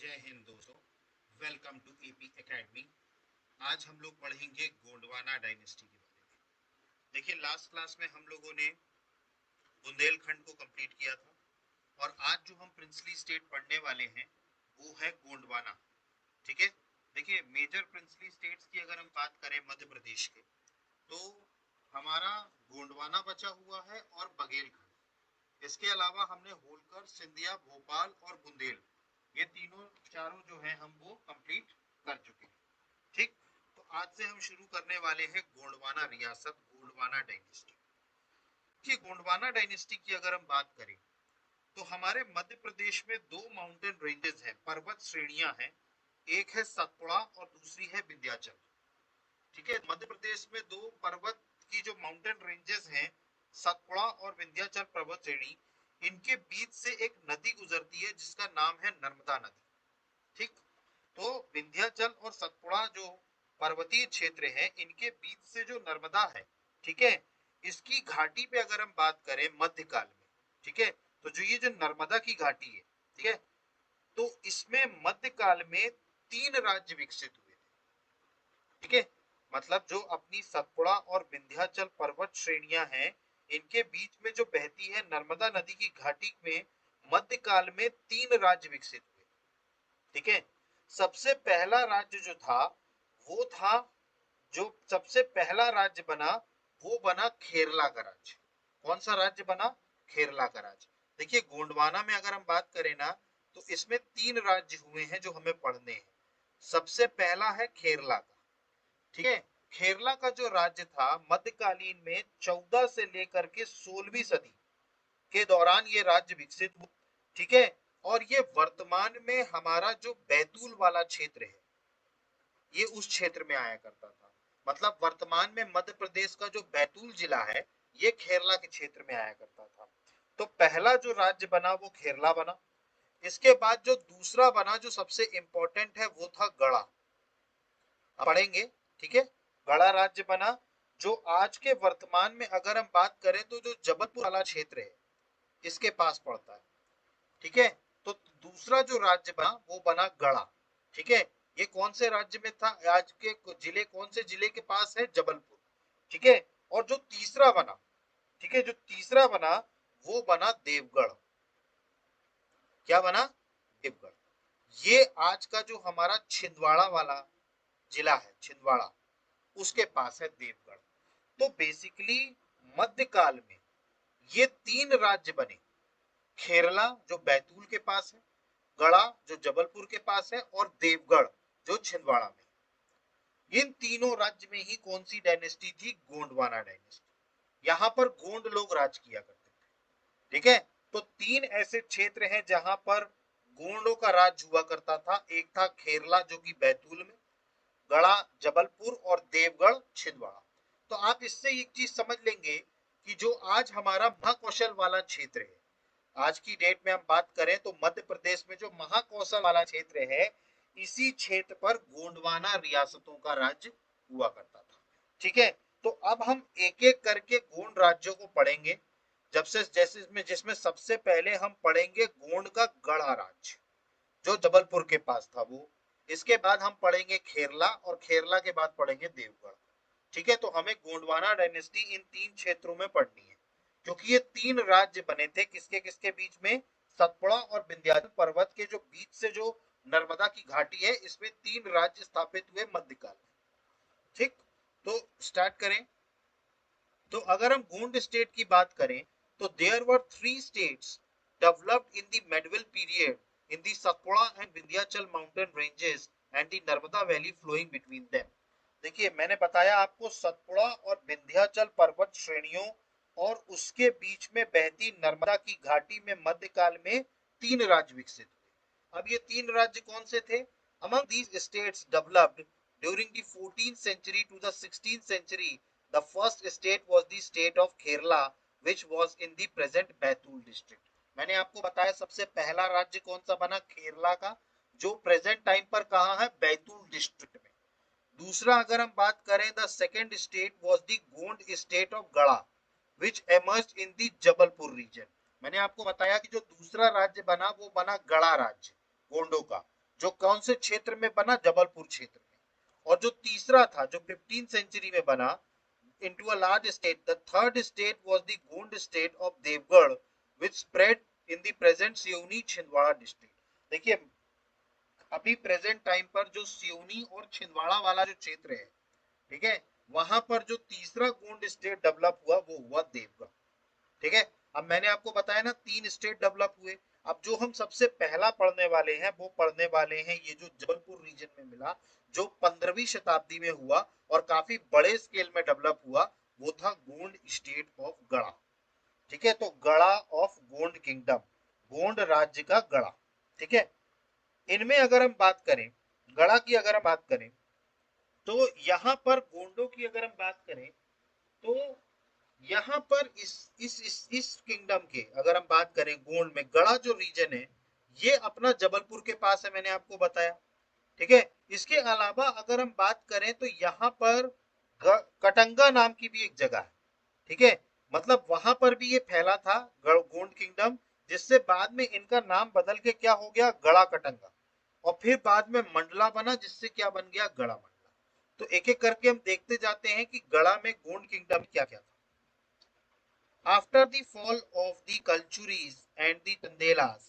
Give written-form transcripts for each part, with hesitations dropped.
जय हिंद दोस्तों, welcome to AP academy. आज हम लोग पढ़ेंगे गोंडवाना डायनेस्टी के बारे में। देखिए, लास्ट क्लास में हम लोगों ने बुंदेलखंड को कंप्लीट किया था और आज जो हम प्रिंसली स्टेट पढ़ने वाले हैं वो है गोंडवाना। ठीक है। देखिए, मेजर प्रिंसली स्टेट्स की अगर हम बात करें मध्य प्रदेश के, तो हमारा गोंडवाना बचा हुआ है और बघेलखंड। इसके अलावा हमने होलकर, सिंधिया, भोपाल और बुंदेल, ये तीनों चारों जो है हम वो कंप्लीट कर चुके हैं। ठीक। तो आज से हम शुरू करने वाले हैं गोंडवाना रियासत, गोंडवाना डायनेस्टी। कि गोंडवाना डायनेस्टी की अगर हम बात करें तो हमारे मध्य प्रदेश में दो माउंटेन रेंजेस हैं, पर्वत श्रेणियां हैं। एक है सतपुड़ा और दूसरी है विंध्याचल। ठीक है। मध्य प्रदेश में दो पर्वत की जो माउंटेन रेंजेस हैं, सतपुड़ा और विंध्याचल पर्वत श्रेणी, इनके बीच से एक नदी गुजरती है जिसका नाम है नर्मदा नदी। ठीक। तो विंध्याचल और सतपुड़ा जो पर्वतीय क्षेत्र है, इनके बीच से जो नर्मदा है, ठीक है, इसकी घाटी पे अगर हम बात करें मध्यकाल में, ठीक है, तो जो ये जो नर्मदा की घाटी है, ठीक है, तो इसमें मध्यकाल में तीन राज्य विकसित हुए थे। ठीक है। मतलब जो अपनी सतपुड़ा और विंध्याचल पर्वत श्रेणियां हैं, इनके बीच में जो बहती है नर्मदा नदी की घाटी में मध्यकाल में तीन राज्य विकसित हुए। ठीक है। सबसे पहला राज्य जो था वो था, जो सबसे पहला राज्य बना वो बना खेरला का राज्य। कौन सा राज्य बना? खेरला का राज्य। देखिए, गोंडवाना में अगर हम बात करें ना, तो इसमें तीन राज्य हुए हैं जो हमें पढ़ने हैं। सबसे पहला है खेरला का। ठीक है। खेरला का जो राज्य था मध्यकालीन में 14 से लेकर के 16वीं सदी के दौरान ये राज्य विकसित हुआ। ठीक है। और ये वर्तमान में हमारा जो बैतूल वाला क्षेत्र है, ये उस क्षेत्र में आया करता था। मतलब वर्तमान में मध्य प्रदेश का जो बैतूल जिला है, ये खेरला के क्षेत्र में आया करता था। तो पहला जो राज्य बना वो खेरला बना। इसके बाद जो दूसरा बना, जो सबसे इंपॉर्टेंट है, वो था गढ़ा। पढ़ेंगे। ठीक है। गढ़ा राज्य बना, जो आज के वर्तमान में अगर हम बात करें तो जो जबलपुर वाला क्षेत्र है, इसके पास पड़ता है। ठीक है। तो दूसरा जो राज्य बना वो बना गढ़ा। ठीक है। ये कौन से राज्य में था? आज के जिले, कौन से जिले के पास है? जबलपुर। ठीक है। और जो तीसरा बना, ठीक है, जो तीसरा बना वो बना देवगढ़। क्या बना? देवगढ़। ये आज का जो हमारा छिंदवाड़ा वाला जिला है, छिंदवाड़ा, उसके पास है देवगढ़। तो बेसिकली मध्यकाल में ये तीन राज्य बने। खेरला जो बैतूल के पास है, गढ़ा जो जबलपुर के पास है, और देवगढ़ जो छिंदवाड़ा में। इन तीनों राज्य में ही कौन सी डायनेस्टी थी? गोंडवाना डायनेस्टी। यहां पर गोंड लोग राज किया करते थे। ठीक है। तो तीन ऐसे क्षेत्र हैं जहां पर गोंडों का राज हुआ करता था। एक था खेरला जो कि बैतूल में, गढ़ा जबलपुर, और देवगढ़ छिंदवाड़ा। तो आप इससे एक चीज समझ लेंगे कि जो आज हमारा महाकौशल वाला क्षेत्र है, आज की डेट में हम बात करें तो मध्य प्रदेश में जो महाकौशल वाला क्षेत्र है, इसी क्षेत्र पर गोंडवाना रियासतों का राज्य हुआ करता था। ठीक है। तो अब हम एक एक करके गोंड राज्यों को पढ़ेंगे। जब से जैसे जिसमें सबसे पहले हम पढ़ेंगे गोंड का गढ़ा राज्य, जो जबलपुर के पास था वो। इसके बाद हम पढ़ेंगे खेरला, और खेरला के बाद पढ़ेंगे देवगढ़। ठीक है। तो हमें गोंडवाना डायनेस्टी इन तीन क्षेत्रों में पढ़नी है, क्योंकि ये तीन राज्य बने थे किसके किसके बीच में? सतपुड़ा और विंध्याचल पर्वत के जो बीच से जो नर्मदा की घाटी है, इसमें तीन राज्य स्थापित हुए मध्यकाल में। ठीक। तो स्टार्ट करें। तो अगर हम गोंड स्टेट की बात करें तो there were three states developed in the medieval period in the Satpura and Vindhyachal mountain ranges and the Narmada valley flowing between them. देखिए, मैंने बताया आपको सतपुड़ा और विंध्याचल पर्वत श्रेणियों और उसके बीच में बहती नर्मदा की घाटी में मध्यकाल में तीन राज्य विकसित हुए। अब ये तीन राज्य कौन से थे? Among these states developed during the 14th century to the 16th century, the first state was the state of Kerala, which was in the present Baitul district. मैंने आपको बताया सबसे पहला राज्य कौन सा बना? केरला का, जो प्रेजेंट टाइम पर कहां है? बैतूल डिस्ट्रिक्ट में। दूसरा अगर हम बात करें, the second state was the Gond state of Garha, which emerged in the Jabalpur region. मैंने आपको बताया कि जो दूसरा राज्य बना वो बना गढ़ा राज्य, गोंडों का। जो कौन से क्षेत्र में बना, जबलपुर क्षेत्र में। और जो तीसरा था जो 15th सेंचुरी में बना into a large state, the third state was the Gond state of Devgarh which spread in the present Seoni Chhindwara district। देखिए अभी प्रेजेंट टाइम पर जो सिवनी और छिंदवाड़ा वाला जो क्षेत्र है, ठीक है, वहां पर जो तीसरा गोंड स्टेट डेवलप हुआ वो हुआ देवगढ़। ठीक है, अब मैंने आपको बताया ना 3 स्टेट डेवलप हुए। अब जो हम सबसे पहला पढ़ने वाले हैं वो पढ़ने वाले हैं ये जो जबलपुर रीजन में मिला, जो 15वीं शताब्दी में हुआ और काफी बड़े स्केल में डेवलप हुआ, वो था गोंड स्टेट ऑफ गढ़ा। ठीक है, तो गढ़ा ऑफ गोंड किंगडम, गोंड राज्य का गढ़ा। ठीक है, इनमें अगर हम बात करें, गढ़ा की अगर हम बात करें, तो यहां पर गोंडों की अगर हम बात करें, तो यहां पर इस किंगडम के अगर हम बात करें, गोंड में गढ़ा जो रीजन है ये अपना जबलपुर के पास है, मैंने आपको बताया। ठीक है, इसके अलावा अगर हम बात करें तो यहाँ पर कटंगा नाम की भी एक जगह है। ठीक है, मतलब वहां पर भी ये फैला था गोंड किंगडम, जिससे बाद में इनका नाम बदल के क्या हो गया, गड़ा कटंगा, और फिर बाद में मंडला बना, जिससे क्या बन गया, गड़ा मंडला। तो एक एक करके हम देखते जाते हैं कि गड़ा में गोंड किंगडम क्या क्या था। After the fall of the Kalchuris and the Tandelas,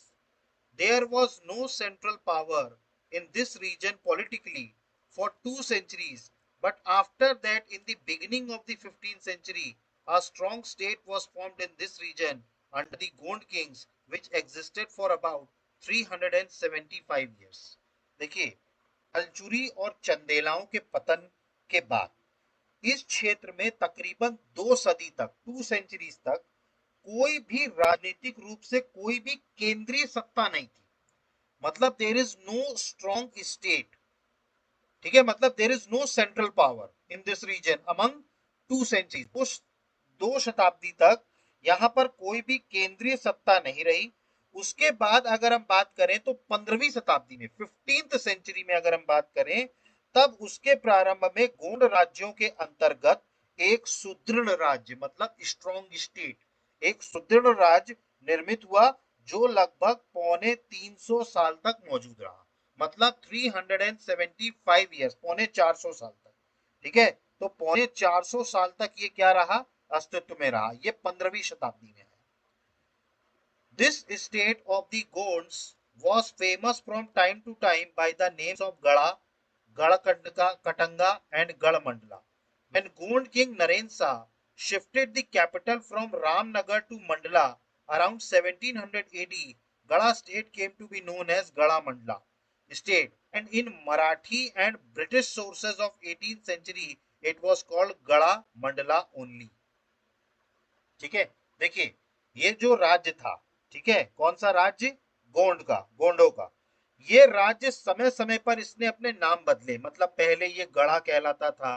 there was no central power in this region politically for 2 centuries. But after that, in the beginning of the 15th century, a strong state was formed in this region under the Gond kings, which existed for about 375 years. देखिए, कलचुरी और चंदेलाओं के पतन के बाद इस क्षेत्र में तकरीबन 2 सदी तक, 2 सेंचुरीज तक कोई भी राजनीतिक रूप से कोई भी केंद्रीय सत्ता नहीं थी। मतलब there is no strong state. ठीक है, मतलब there is no central power in this region among 2 centuries. उस 2 शताब्दी तक यहां पर कोई भी केंद्रीय सत्ता नहीं रही। उसके बाद अगर हम बात करें तो 15वीं शताब्दी में, 15th सेंचुरी में अगर हम बात करें, तब उसके प्रारंभ में गोंड राज्यों के अंतर्गत एक सुदृढ़ राज्य, मतलब स्ट्रॉन्ग स्टेट, एक सुदृढ़ राज्य निर्मित हुआ, जो लगभग 350 साल तक मौजूद रहा। मतलब 375 ईयर्स, 450 साल तक। ठीक है, तो 450 साल तक ये क्या रहा, अस्तित्व में रहा। ये 15वीं शताब्दी में है। This state of the Gonds was famous from time to time by the names of Gada, Gadakandaka, Katanga, and Gadamandala. When Gond king Narensa shifted the capital from Ramnagar to Mandala around 1700 AD, Gada state came to be known as Gada Mandala state, and in Marathi and British sources of 18th century it was called Gada Mandala only. ठीक है, देखिए ये जो राज्य था, ठीक है, कौन सा राज्य, गोंड का, गोंडों का। ये राज्य समय समय पर इसने अपने नाम बदले, मतलब पहले ये गढ़ा कहलाता था,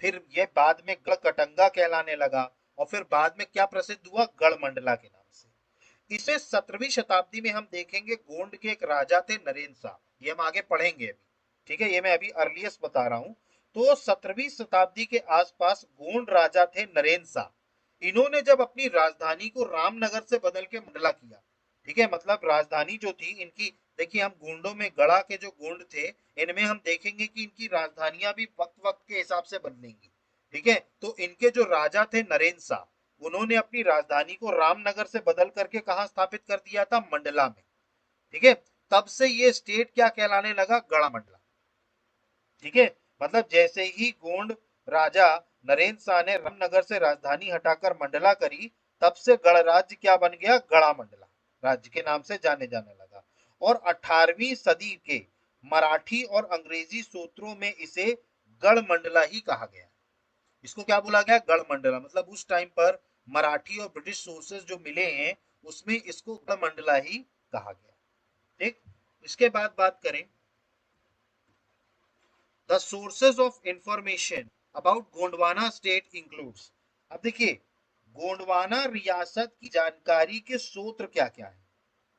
फिर ये बाद में गढ़कटंगा कहलाने लगा, और फिर बाद में क्या प्रसिद्ध हुआ, गढ़मंडला के नाम से। इसे 17वीं शताब्दी में हम देखेंगे, गोंड के एक राजा थे नरेंद्र शाह, ये हम आगे पढ़ेंगे अभी। ठीक है, ये मैं अभी अर्लीस्ट बता रहा हूं। तो 17वीं शताब्दी के आसपास गोंड राजा थे नरेंद्र शाह। इन्होंने जब अपनी राजधानी को रामनगर से बदल के मंडला किया, ठीक है, मतलब राजधानी जो थी इनकी, देखिए हम गोंडों में गढ़ा के जो गोंड थे, इनमें हम देखेंगे कि इनकी राजधानियां भी वक्त वक्त के हिसाब से बदलेंगी। ठीक है, तो इनके जो राजा थे नरेंद्र शाह, उन्होंने अपनी राजधानी को रामनगर से बदल करके कहा स्थापित कर दिया था, मंडला में। ठीक है, तब से ये स्टेट क्या कहलाने लगा, गढ़ा मंडला। ठीक है, मतलब जैसे ही गोंड राजा नरेंद्र शाह ने रामनगर से राजधानी हटाकर मंडला करी, तब से गढ़ राज्य क्या बन गया, गढ़ा मंडला राज्य के नाम से जाने जाने लगा। और 18वीं सदी के मराठी और अंग्रेजी सूत्रों में इसे गढ़ मंडला ही कहा गया। इसको क्या बोला गया, गढ़ मंडला। मतलब उस टाइम पर मराठी और ब्रिटिश सोर्सेज जो मिले हैं उसमें इसको गढ़ मंडला ही कहा गया। ठीक, इसके बाद बात करें The sources of information about Gondwana state includes। अब देखिए गोंडवाना रियासत की जानकारी के सूत्र क्या क्या है।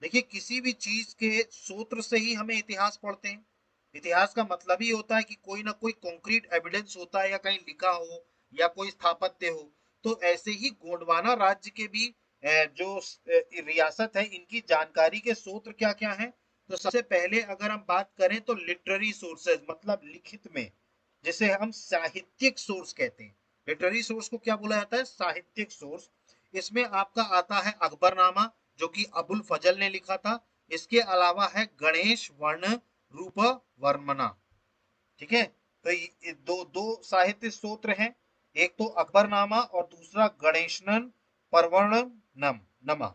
देखिए किसी भी चीज के सूत्र से ही हमें इतिहास पढ़ते हैं। इतिहास का मतलब ही होता है कि कोई ना कोई कॉन्क्रीट एविडेंस होता है, या कहीं लिखा हो, या कोई स्थापत्य हो। तो ऐसे ही गोंडवाना राज्य के भी जो रियासत है, इनकी जानकारी के सूत्र क्या क्या है। तो सबसे पहले अगर हम बात करें तो लिटरेरी सोर्सेज मतलब लिखित में, जिसे हम साहित्यिक सोर्स कहते हैं। लिटरेरी सोर्स को क्या बोला जाता है? साहित्यिक सोर्स। इसमें आपका आता है अकबरनामा, जो कि अबुल फजल ने लिखा था। इसके अलावा है गणेश वर्ण रूप वर्मना। ठीक है, तो ये दो दो साहित्य स्त्रोत्र हैं, एक तो अकबरनामा और दूसरा गणेशनन परवर्णनम नमा।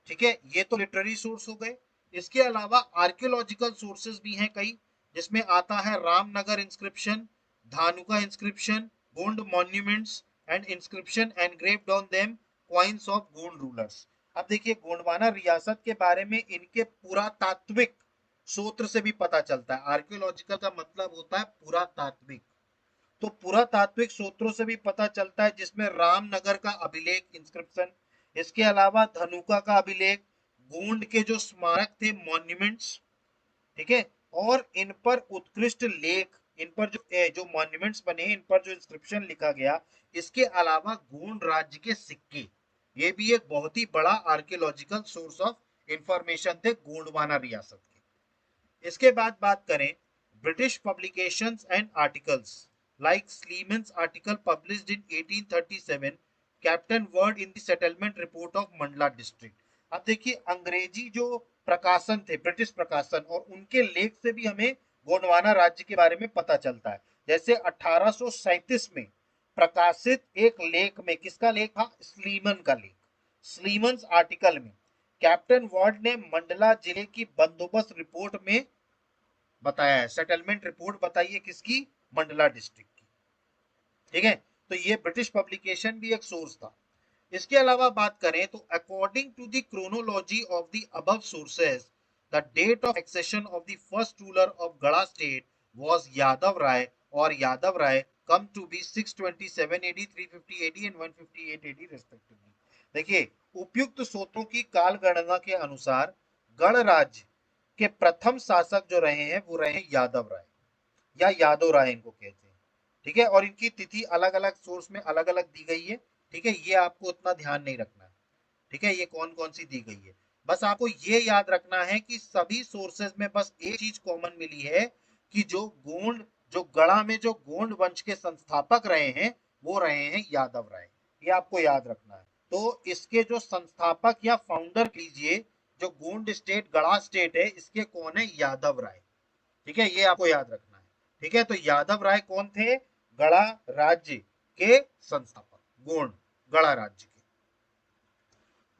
ठीक है, ये तो लिटरेरी सोर्स हो गए। इसके अलावा आर्कियोलॉजिकल सोर्सेज भी हैं कई, जिसमें आता है Ramnagar inscription, Dhanuka inscription, Gond monuments and inscription engraved on them, coins of Gond rulers. अब देखिए गोंडवाना रियासत के बारे में इनके पुरातात्विक सूत्र से भी पता चलता है। आर्कियोलॉजिकल का मतलब होता है पुरातात्विक, तो पुरातात्विक सूत्रों से भी पता चलता है, जिसमें रामनगर का अभिलेख इंस्क्रिप्शन, इसके अलावा धनुका का अभिलेख, गोंड के जो स्मारक थे मॉन्यूमेंट्स, ठीक है, और इन पर उत्कृष्ट लेख, इन पर जो मॉन्यूमेंट्स बने, इन पर जो इंस्क्रिप्शन लिखा गया, इसके अलावा गोंड राज्य के सिक्के, ये भी एक बहुत ही बड़ा आर्कियोलॉजिकल सोर्स ऑफ इंफॉर्मेशन थे गोंडवाना रियासत के। इसके बाद बात करें British publications and articles like Sleeman's article published in 1837, captain Ward in the settlement report of Mandla district. अब देखिए अंग्रेजी जो प्रकाशन थे, ब्रिटिश प्रकाशन, और उनके लेख से भी हमें गोंडवाना राज्य के बारे में पता चलता है। जैसे 1837 में प्रकाशित एक लेख में, किसका लेख था? स्लीमन का लेख। स्लीमन्स आर्टिकल में कैप्टन वार्ड ने मंडला जिले की बंदोबस्त रिपोर्ट में बताया है, सेटलमेंट रिपोर्ट बताई है किसकी? मंडला डिस्ट्रिक्ट की। ठीक है, तो ये ब्रिटिश पब्लिकेशन भी एक सोर्स था। इसके अलावा बात करें तो according to the chronology of the above sources, the date of accession of the first ruler of Garha state was Yadav Rai, और Yadav Rai come to be 627 AD, 350 AD and 158 AD respectively. देखिए उपयुक्त स्रोतों की काल गणना के अनुसार गढ़ राज्य के प्रथम शासक जो रहे हैं वो रहे यादव राय, या यादव राय इनको कहते हैं। ठीक है, और इनकी तिथि अलग अलग सोर्स में अलग अलग दी गई है। ठीक है, ये आपको उतना ध्यान नहीं रखना है। ठीक है, ये कौन कौन सी दी गई है, बस आपको ये याद रखना है कि सभी सोर्सेज में बस एक चीज कॉमन मिली है, कि जो गढ़ा में जो गोंड वंश के संस्थापक रहे हैं वो रहे हैं यादव राय। ये आपको याद रखना है। तो इसके जो संस्थापक या फाउंडर कीजिए, जो गोंड स्टेट गढ़ा स्टेट है, इसके कौन है? यादव राय। ठीक है, ये आपको याद रखना है। ठीक है, तो यादव राय कौन थे? गढ़ा राज्य के संस्थापक, गोंड गढ़ा राज्य के।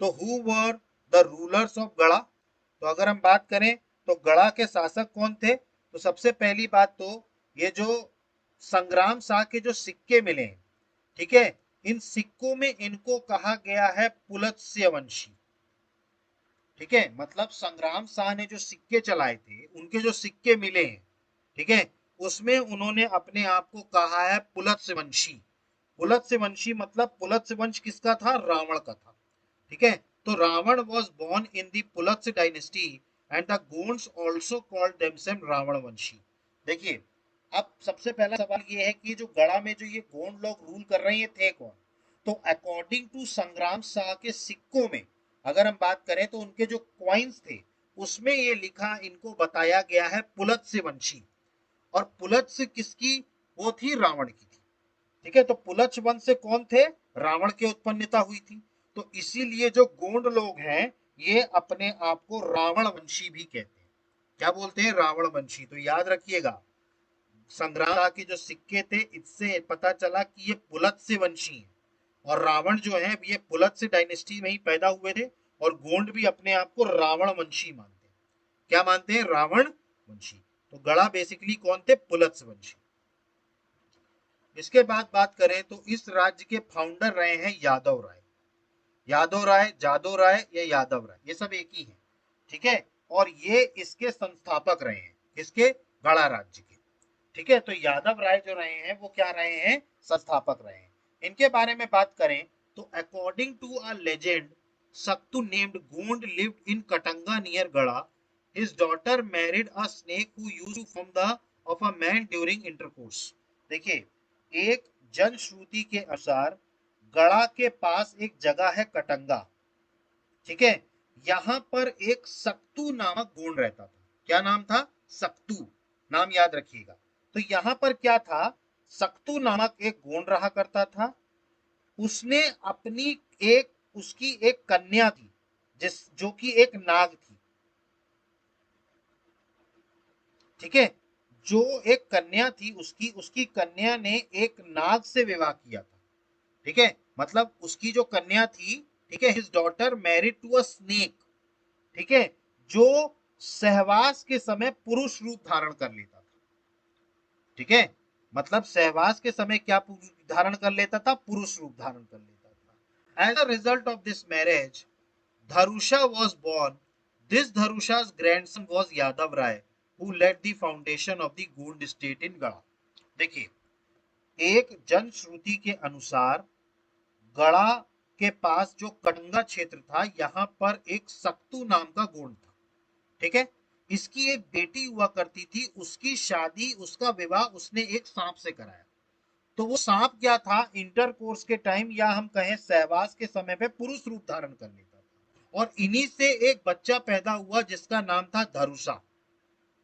तो who were the rulers of गढ़ा? तो अगर हम बात करें तो गढ़ा के शासक कौन थे? तो सबसे पहली बात तो ये जो संग्राम शाह के जो सिक्के मिले हैं, ठीक है, इन सिक्कों में इनको कहा गया है पुलत्स्य वंशी। ठीक है, मतलब संग्राम शाह ने जो सिक्के चलाए थे, उनके जो सिक्के मिले हैं, ठीक है, उसमें उन्होंने अपने आप को कहा है पुलत्स्य वंशी। पुलत्स्य वंशी मतलब पुलत्स्य वंश किसका था? रावण का था। ठीक है, तो Ravan was born in the Pulastya dynasty and the Gonds also called themselves Ravanvanshi. देखिए अब सबसे पहला सवाल ये है कि जो गढ़ा में जो ये गोंड लोग रूल कर रहे हैं थे कौन? तो अकॉर्डिंग टू संग्राम शाह के सिक्कों में अगर हम बात करें तो उनके जो क्वाइंस थे उसमें ये लिखा, इनको बताया गया है पुलत्स्य वंशी। और पुलत्स्य किसकी? वो थी रावण की थी। ठीक है, तो पुलत्स्य वंश से कौन थे? रावण की उत्पन्नता हुई थी। तो इसीलिए जो गोंड लोग हैं ये अपने आप को रावण वंशी भी कहते हैं। क्या बोलते हैं? रावण वंशी। तो याद रखिएगा संग्राम के जो सिक्के थे इससे पता चला कि ये पुलत्स्य वंशी है, और रावण जो है ये पुलत्स्य डायनेस्टी में ही पैदा हुए थे, और गोंड भी अपने आप को रावण वंशी मानते हैं। क्या मानते हैं? रावण वंशी। तो गढ़ा बेसिकली कौन थे? पुलत्स्य वंशी। इसके बाद बात करें तो इस राज्य के फाउंडर रहे हैं यादव राय। यादव राय, जादव राय या यादव राय, ये सब एक ही है। ठीक है, और ये इसके संस्थापक रहे हैं, किसके? गढ़ा राज्य के। ठीक है, तो यादव राय जो रहे हैं वो क्या रहे हैं? संस्थापक रहे हैं। इनके बारे में बात करें तो according to a legend, Saktu named Gond lived in Katanga near Garha. His daughter married a snake who used to form the of a man during intercourse. देखिए एक जनश्रुति के अनुसार गढ़ा के पास एक जगह है कटंगा। ठीक है, यहां पर एक सक्तु नामक गोंड रहता था। क्या नाम था? सक्तू, नाम याद रखिएगा। तो यहां पर क्या था, सक्तू नामक एक गोंड रहा करता था। उसने अपनी एक उसकी एक कन्या थी, जिस जो कि एक नाग थी, ठीक है। जो एक कन्या थी उसकी उसकी कन्या ने एक नाग से विवाह किया था, ठीक है। मतलब उसकी जो कन्या थी, ठीक है, his daughter married to a snake, ठीक है, जो सहवास के समय पुरुष रूप धारण कर लेता था, ठीक है। मतलब सहवास के समय क्या धारण कर लेता था? पुरुष रूप धारण कर लेता था। As a result of this marriage Dharusha was born. This Dharusha's grandson was Yadav Rai, who led the foundation of the Gond state in Gada. देखिए, एक जनश्रुति के अनुसार गड़ा के पास जो कटंगा क्षेत्र था, यहां पर एक सक्तु नाम का गोंड था, ठीक है। इसकी एक बेटी हुआ करती थी, उसकी शादी, उसका विवाह उसने एक सांप से कराया। तो वो सांप क्या था? इंटर कोर्स के टाइम या हम कहें सहवास के समय पे पुरुष रूप धारण कर लेता था, और इन्हीं से एक बच्चा पैदा हुआ जिसका नाम था धरुषा,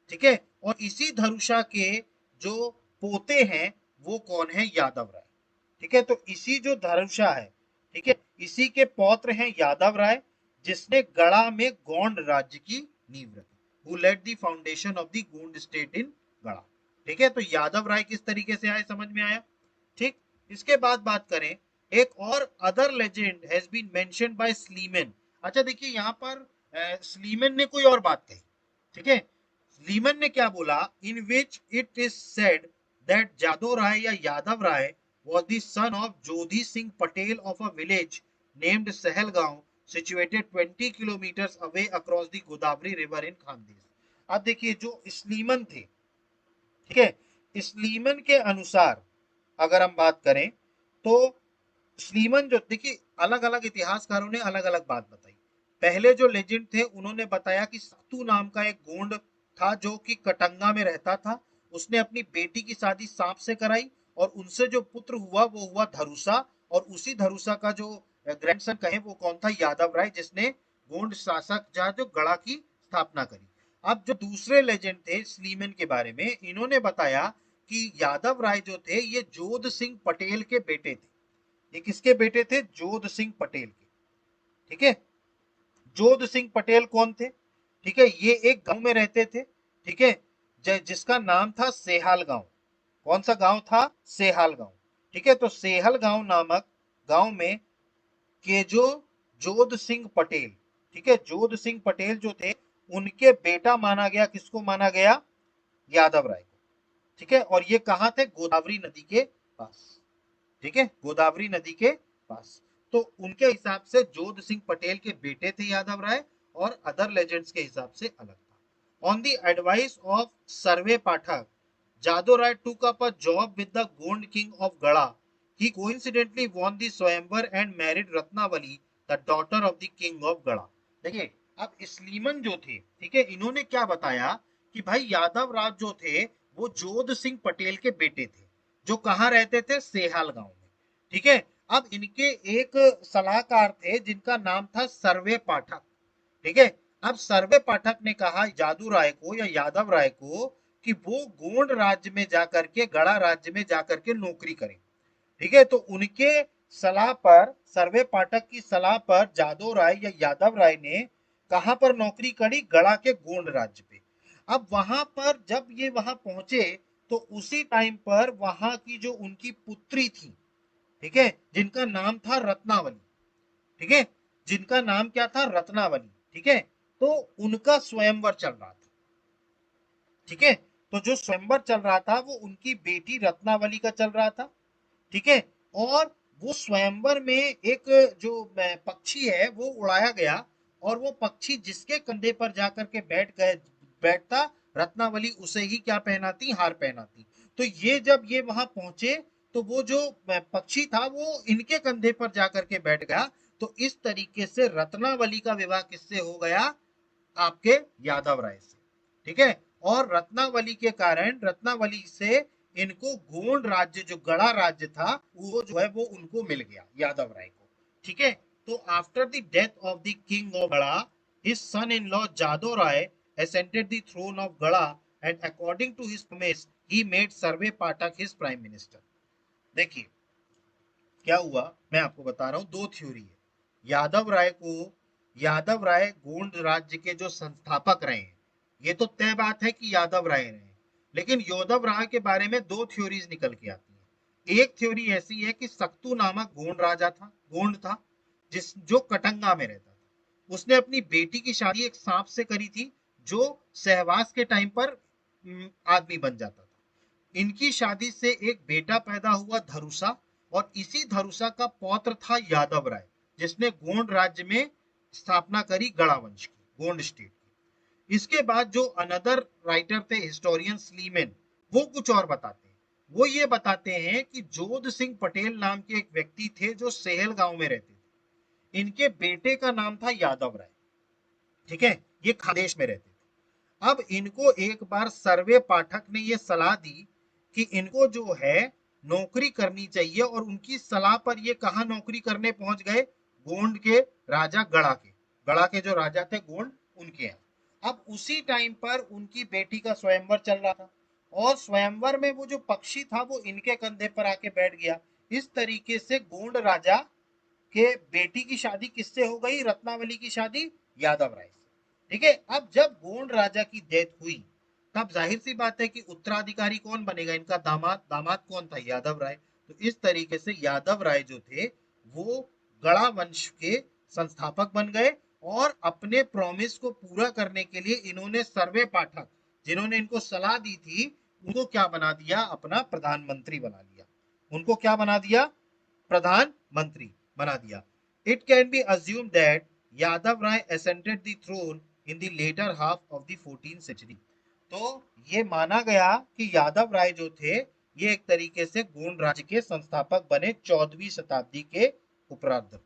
ठीक है। और इसी धरुषा के जो पोते हैं वो कौन है? यादव राय, ठीक है। तो इसी जो धरुषा है, ठीक है, इसी के पौत्र हैं यादव राय, जिसने गड़ा में गोंड राज्य की नींव रखी। Who laid the foundation of the Gond state in Garha, ठीक है। तो यादव राय किस तरीके से आए, समझ में आया, ठीक। इसके बाद बात करें, एक और other legend has been mentioned by Sleeman. अच्छा देखिए, यहाँ पर स्लीमन ने कोई और बात कही, ठीक है। स्लीमन ने क्या बोला? In which it is said that Jadav Rai या यादव राय was the son of Jodhi Singh Patel of a village named Sahalgaon, situated 20 kilometers away across the Godavari river in Khandesh. अब देखिए, जो स्लीमन थे, ठीक है, स्लीमन के अनुसार अगर हम बात करें तो स्लीमन जो, देखिए, अलग अलग इतिहासकारों ने अलग अलग बात बताई। पहले जो लेजेंड थे उन्होंने बताया कि सत्तू नाम का एक गोंड था जो कि कटंगा में रहता था। उसने अपनी बेटी की शादी सांप से कराई, और उनसे जो पुत्र हुआ वो हुआ धरुषा, और उसी धरुषा का जो ग्रैंडसन कहे वो कौन था? यादव राय, जिसने गोंड शासक जहाँ जो गढ़ा की स्थापना करी। अब जो दूसरे लेजेंड थे स्लीमन के बारे में, इन्होंने बताया कि यादव राय जो थे ये जोध सिंह पटेल के बेटे थे। ये किसके बेटे थे? जोध सिंह पटेल के, ठीक है। जोध सिंह पटेल कौन थे? ठीक है, ये एक गांव में रहते थे, ठीक है, जिसका नाम था सेहाल गांव। कौन सा गांव था? सेहाल गांव, ठीक है। तो सेहल गांव नामक गांव में के जो जोध सिंह पटेल, ठीक है, जोध सिंह पटेल जो थे, उनके बेटा माना गया। किसको माना गया? यादव राय को, ठीक है। और ये कहां थे? गोदावरी नदी के पास, ठीक है, गोदावरी नदी के पास। तो उनके हिसाब से जोध सिंह पटेल के बेटे थे यादव राय, और अदर लेजेंड्स के हिसाब से अलग था। On the advice of Sarve Pathak, Jadav Rai took up a job with the Gond king of Gada. He coincidentally won the Swayamvar and married Ratnavali, the daughter of the king of Gada. देखिए, अब Sleeman जो थे, ठीक है, इन्होंने क्या बताया कि भाई यादव राज जो थे वो जोध सिंह पटेल के बेटे थे, जो कहाँ रहते थे? सेहाल गांव में, ठीक है। अब इनके एक सलाहकार थे जिनका नाम था सर्वे पाठक, ठीक है। अब सर्वे पाठक ने कहा जादू राय को या यादव राय को कि वो गोंड राज्य में जाकर के, गढ़ा राज्य में जाकर के नौकरी करें, ठीक है। तो उनके सलाह पर, सर्वे पाठक की सलाह पर जादव राय या यादव राय ने कहां पर नौकरी करी? गढ़ा के गोंड राज्य पे। अब वहां पर जब ये वहां पहुंचे तो उसी टाइम पर वहां की जो उनकी पुत्री थी, ठीक है, जिनका नाम था रत्नावली, ठीक है, जिनका नाम क्या था? रत्नावली, ठीक है। तो उनका स्वयंवर चल रहा था, ठीक है। तो जो स्वयंवर चल रहा था वो उनकी बेटी रत्नावली का चल रहा था, ठीक है। और वो स्वयंवर में एक जो पक्षी है वो उड़ाया गया, और वो पक्षी जिसके कंधे पर जाकर के बैठता, रत्नावली उसे ही क्या पहनाती? हार पहनाती। तो ये जब ये वहां पहुंचे तो वो जो पक्षी था वो इनके कंधे पर जाकर के बैठ गया। तो इस तरीके से रत्नावली का विवाह किससे हो गया? आपके यादव राय से, ठीक है। और रत्नावली के कारण, रत्नावली से इनको गोंड राज्य, जो गढ़ा राज्य था, वो जो है वो उनको मिल गया, यादव राय को, ठीक है। तो after the death of the king of Garha, his son in law Jadav Rai ascended the throne of Gada and according to his promise he made Sarve Patak his prime minister. देखिए क्या हुआ, मैं आपको बता रहा हूं, दो थ्योरी है। यादव राय गोंड राज्य के जो संस्थापक रहे हैं, ये तो तय बात है कि यादव राय रहे, लेकिन यादव राय के बारे में दो थ्योरीज निकल के आती है। एक थ्योरी ऐसी है कि सक्तु नामक गोंड राजा था, गोंड था, जो कटंगा में रहता था। उसने अपनी बेटी की शादी एक सांप से करी थी, जो सहवास के टाइम पर आदमी बन जाता था। इनकी शादी से एक बेटा पैदा हुआ धरुषा, और इसी धरुषा का पौत्र था यादव राय, जिसने गोंड राज्य में स्थापना करी गड़ा वंश की, गोंड स्टेट की। इसके बाद जो अनदर राइटर थे हिस्टोरियन स्लीमेन, वो कुछ और बताते हैं। वो ये बताते हैं कि जोध सिंह पटेल नाम के एक व्यक्ति थे जो सेहल गांव में रहते थे। इनके बेटे का नाम था यादव राय, ठीक है, ये खानदेश में रहते थे। अब इनको एक बार सर्वे पाठक ने ये सलाह दी कि इनको जो है नौकरी करनी चाहिए, और उनकी सलाह पर ये कहा नौकरी करने पहुंच गए, गोंड के राजा गड़ा के जो राजा थे गोंड, उनके यहाँ। अब उसी टाइम पर उनकी बेटी का स्वयंवर चल रहा था, और स्वयंवर में वो जो पक्षी था वो इनके कंधे पर आके बैठ गया। इस तरीके से गोंड राजा के बेटी की शादी किससे हो गई, रत्नावली की शादी यादव राय से। ठीक है, अब जब गोंड राजा की डेथ हुई, तब जाहिर सी बात है कि उत्तराधिकारी कौन बनेगा, इनका दामाद कौन था, यादव राय। तो इस तरीके से यादव राय जो थे वो गड़ा वंश के संस्थापक बन गए, और अपने प्रॉमिस को पूरा करने के लिए इन्होंने सर्वे पाठक, जिन्होंने इनको सलाह दी थी, उनको क्या बना दिया, अपना प्रधानमंत्री बना दिया। उनको क्या बना दिया, प्रधानमंत्री बना दिया। It can be assumed that Yadav Rai ascended the throne in the later half of the 14th century। तो ये माना गया कि यादव राय जो थे, ये एक तरीके से गोंड राज्य के संस्थापक बने 14वीं शताब्दी के उपरांत,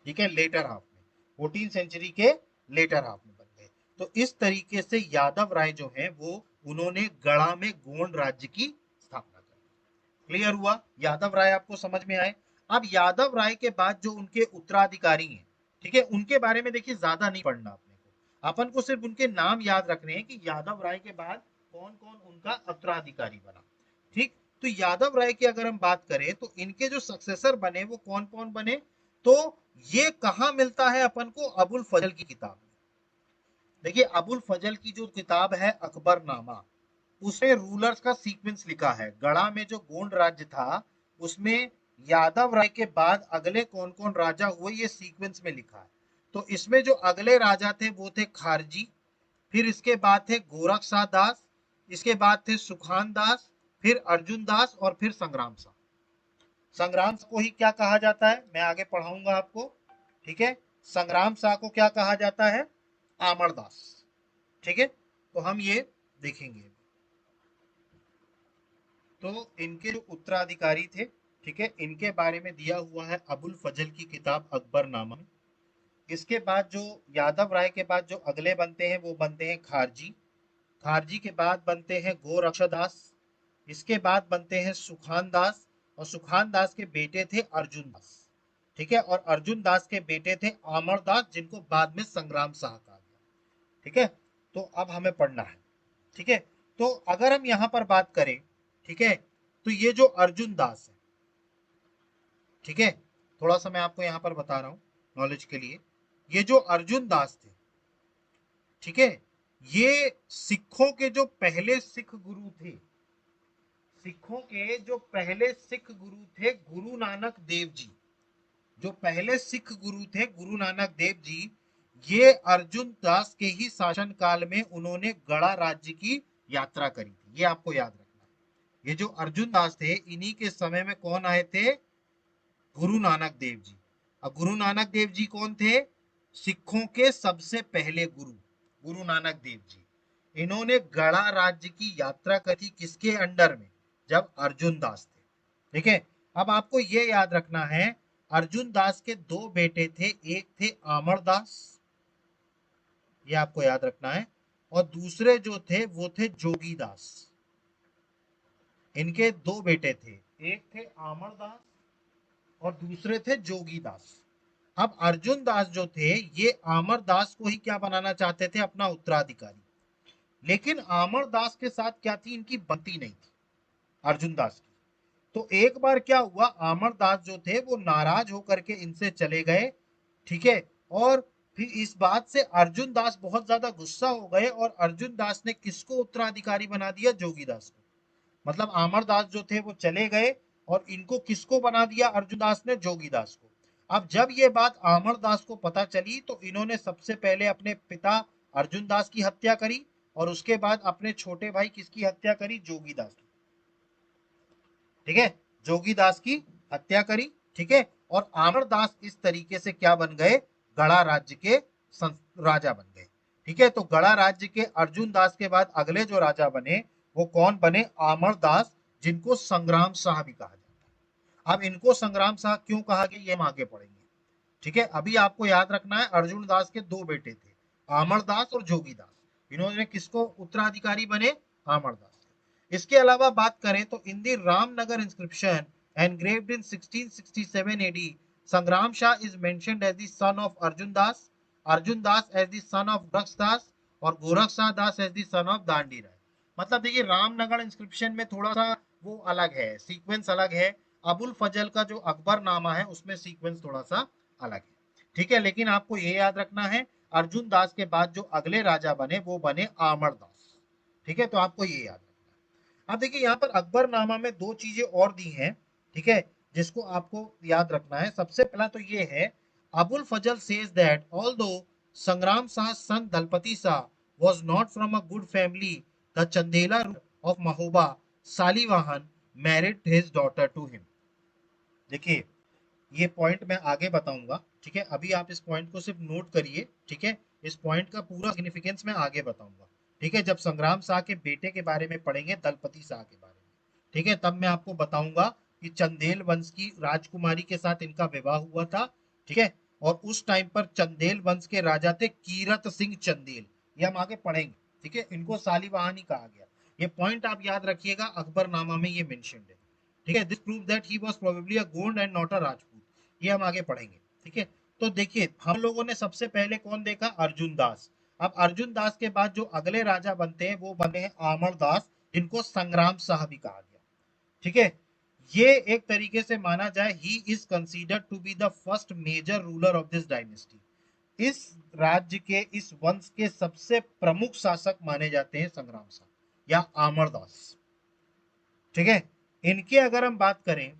ठीक है, लेटर हाफ में, 14 सेंचुरी के लेटर हाफ में बन गए। तो इस तरीके से यादव राय जो है वो, उन्होंने गढ़ा में गोंड राज्य की स्थापना की। क्लियर हुआ, यादव राय आपको समझ में आए। अब यादव राय के बाद जो उनके उत्तराधिकारी हैं, ठीक है, उनके बारे में देखिए ज्यादा नहीं पढ़ना अपने को, अपन को सिर्फ उनके नाम याद रखने हैं कि यादव राय के बाद कौन कौन उनका उत्तराधिकारी बना। ठीक, तो यादव राय की अगर हम बात करें तो इनके जो सक्सेसर बने वो कौन कौन बने, तो ये कहां मिलता है अपन को, अबुल फजल की किताब। देखिए अबुल फजल की जो किताब है अकबरनामा, उसमें रूलर्स का सीक्वेंस लिखा है। गढ़ा में जो गोंड राज्य था उसमें यादव राय के बाद अगले कौन कौन राजा हुए, ये सीक्वेंस में लिखा है। तो इसमें जो अगले राजा थे वो थे खारजी, फिर इसके बाद थे गोरखशाह दास, इसके बाद थे सुखान दास, फिर अर्जुन दास, और फिर संग्राम शाह। संग्राम को ही क्या कहा जाता है, मैं आगे पढ़ाऊंगा आपको, ठीक है। संग्राम शाह को क्या कहा जाता है, आमरदास, ठीक है। तो हम ये देखेंगे। तो इनके जो उत्तराधिकारी थे, ठीक है, इनके बारे में दिया हुआ है अबुल फजल की किताब अकबरनामा में। इसके बाद जो यादव राय के बाद जो अगले बनते हैं वो बनते हैं खारजी। खारजी के बाद बनते हैं गोरक्षदास। इसके बाद बनते हैं सुखान दास, और सुखान दास के बेटे थे अर्जुन दास, ठीक है, और अर्जुन दास के बेटे थे अमरदास, जिनको बाद में संग्राम शाह कहा गया, ठीक है। तो अब हमें पढ़ना है, ठीक है। तो अगर हम यहाँ पर बात करें, ठीक है, तो ये जो अर्जुन दास है, ठीक है, थोड़ा सा मैं आपको यहाँ पर बता रहा हूँ नॉलेज के लिए। ये जो अर्जुन दास थे, ठीक है, ये सिखों के जो पहले सिख गुरु थे, सिखों के जो पहले सिख गुरु थे गुरु नानक देव जी, जो पहले सिख गुरु थे गुरु नानक देव जी, ये अर्जुन दास के ही शासन काल में उन्होंने गढ़ा राज्य की यात्रा करी थी, ये आपको याद रखना है। ये जो अर्जुन दास थे, इन्हीं के समय में कौन आए थे, गुरु नानक देव जी। अब गुरु नानक देव जी कौन थे, सिखों के सबसे पहले गुरु, गुरु नानक देव जी। इन्होंने गढ़ा राज्य की यात्रा करी, किसके अंडर में, जब अर्जुन दास थे, ठीक है। अब आपको ये याद रखना है, अर्जुन दास के दो बेटे थे, एक थे अमरदास, ये आपको याद रखना है, और दूसरे जो थे वो थे जोगी दास। इनके दो बेटे थे, एक थे अमरदास और दूसरे थे जोगी दास। अब अर्जुन दास जो थे ये आमर दास को ही क्या बनाना चाहते थे, अपना उत्तराधिकारी। लेकिन आमर दास के साथ क्या थी, इनकी बनती नहीं थी अर्जुन दास की। तो एक बार क्या हुआ, आमर दास जो थे वो नाराज होकर के इनसे चले गए, ठीक है। और फिर इस बात से अर्जुन दास बहुत ज्यादा गुस्सा हो गए और अर्जुन दास ने किसको उत्तराधिकारी बना दिया, जोगीदास को। मतलब अमरदास जो थे वो चले गए और इनको किसको बना दिया, अर्जुनदास ने जोगीदास को। अब जब ये बात अमरदास को पता चली तो इन्होंने सबसे पहले अपने पिता अर्जुनदास की हत्या करी और उसके बाद अपने छोटे भाई किसकी हत्या करी, जोगीदास की। ठीक है, जोगीदास की हत्या करी, ठीक है। और अमरदास इस तरीके से क्या बन गए, गड़ा राज्य के राजा बन गए। ठीक है, तो गड़ा राज्य के अर्जुन दास के बाद अगले जो राजा बने वो कौन बने, अमरदास, जिनको संग्राम शाह भी कहा जाता है। अब इनको संग्राम शाह क्यों कहा गया ये हम आगे पढ़ेंगे। ठीक है, अभी आपको याद रखना है अर्जुन दास के दो बेटे थे, अमरदास और जोगीदास। इन्होंने किसको उत्तराधिकारी बने, अमरदास। इसके अलावा बात करें तो इन दी Ramnagar inscription engraved in 1667 AD, Sangram Shah is mentioned as the son of Arjun Das as the son of Gorakh Das और गोरखशाह दास as the son of Dandi राय। मतलब देखिए रामनगर इंस्क्रिप्शन में थोड़ा सा वो अलग है, सीक्वेंस अलग है। अबुल फजल का जो अकबर नामा है उसमें सीक्वेंस थोड़ा सा अलग है। ठीक है, लेकिन आपको ये याद रखना है अर्जुन दास के बाद जो अगले राजा बने वो बने आमर दास। ठीक है, तो आपको ये याद अब देखिए यहाँ पर अकबरनामा में दो चीजें और दी हैं, ठीक है, जिसको आपको याद रखना है। सबसे पहला तो ये है, अबुल फजल सेज दैट ऑल्दो संग्राम शाह सन दलपति Shah was not from a good family, the Chandela of Mahoba Saliwahan married his daughter to him। देखिए ये पॉइंट मैं आगे बताऊंगा, ठीक है, अभी आप इस पॉइंट को सिर्फ नोट करिए। ठीक है, इस पॉइंट का पूरा सिग्निफिकेंस मैं आगे बताऊंगा। ठीक है, जब संग्राम शाह के बेटे के बारे में पढ़ेंगे, दलपति शाह के बारे में, ठीक है, तब मैं आपको बताऊंगा कि चंदेल वंश की राजकुमारी के साथ इनका विवाह हुआ था। ठीक है, और उस टाइम पर चंदेल वंश के राजा थे कीरत सिंह चंदेल, ये हम आगे पढ़ेंगे। ठीक है, इनको सालीवाहन ही कहा गया। ये पॉइंट आप याद रखिएगा, अकबरनामा में ये मेंशन्ड है। ठीक है, this prove that he was probably a Gond and not a Rajput, ये हम आगे पढ़ेंगे। ठीक है, तो देखिए हम लोगों ने सबसे पहले कौन देखा, अर्जुन दास। अब अर्जुन दास के बाद जो अगले राजा बनते हैं वो बने हैं आमर दास, जिनको संग्राम शाह भी कहा गया। ठीक है, ये एक तरीके से माना जाए ही is considered to be the first major ruler of this dynasty. इस राज्य के, इस वंश के सबसे प्रमुख शासक माने जाते हैं संग्राम शाह या आमरदास। ठीक है, इनके अगर हम बात करें,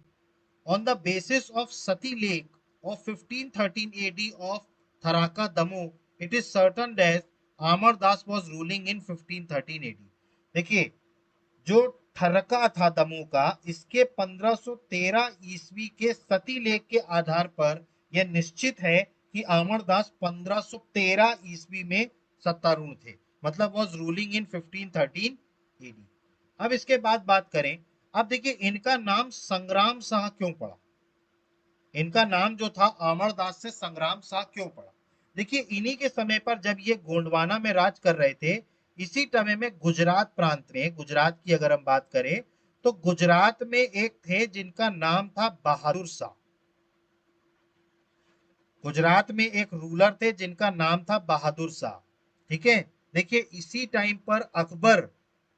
on the basis of Sati Lake of 1513 AD of Tharaka Damoh, it is certain that Amar Das was ruling in 1513 AD। देखिए जो ठरका था दमोह का, इसके 1513 ईस्वी के सती लेख के आधार पर यह निश्चित है कि अमरदास 1513 ईस्वी में सत्तारूढ़ थे, मतलब वॉज रूलिंग इन 1513 एडी। अब इसके बाद बात करें, अब देखिए इनका नाम संग्राम शाह क्यों पड़ा, इनका नाम जो था अमरदास से संग्राम शाह क्यों पड़ा। देखिए इन्हीं के समय पर जब ये गोंडवाना में राज कर रहे थे, इसी समय में गुजरात प्रांत में, गुजरात की अगर हम बात करें तो गुजरात में एक थे जिनका नाम था बहादुर शाह। गुजरात में एक रूलर थे जिनका नाम था बहादुर शाह। ठीक है, देखिए इसी टाइम पर अकबर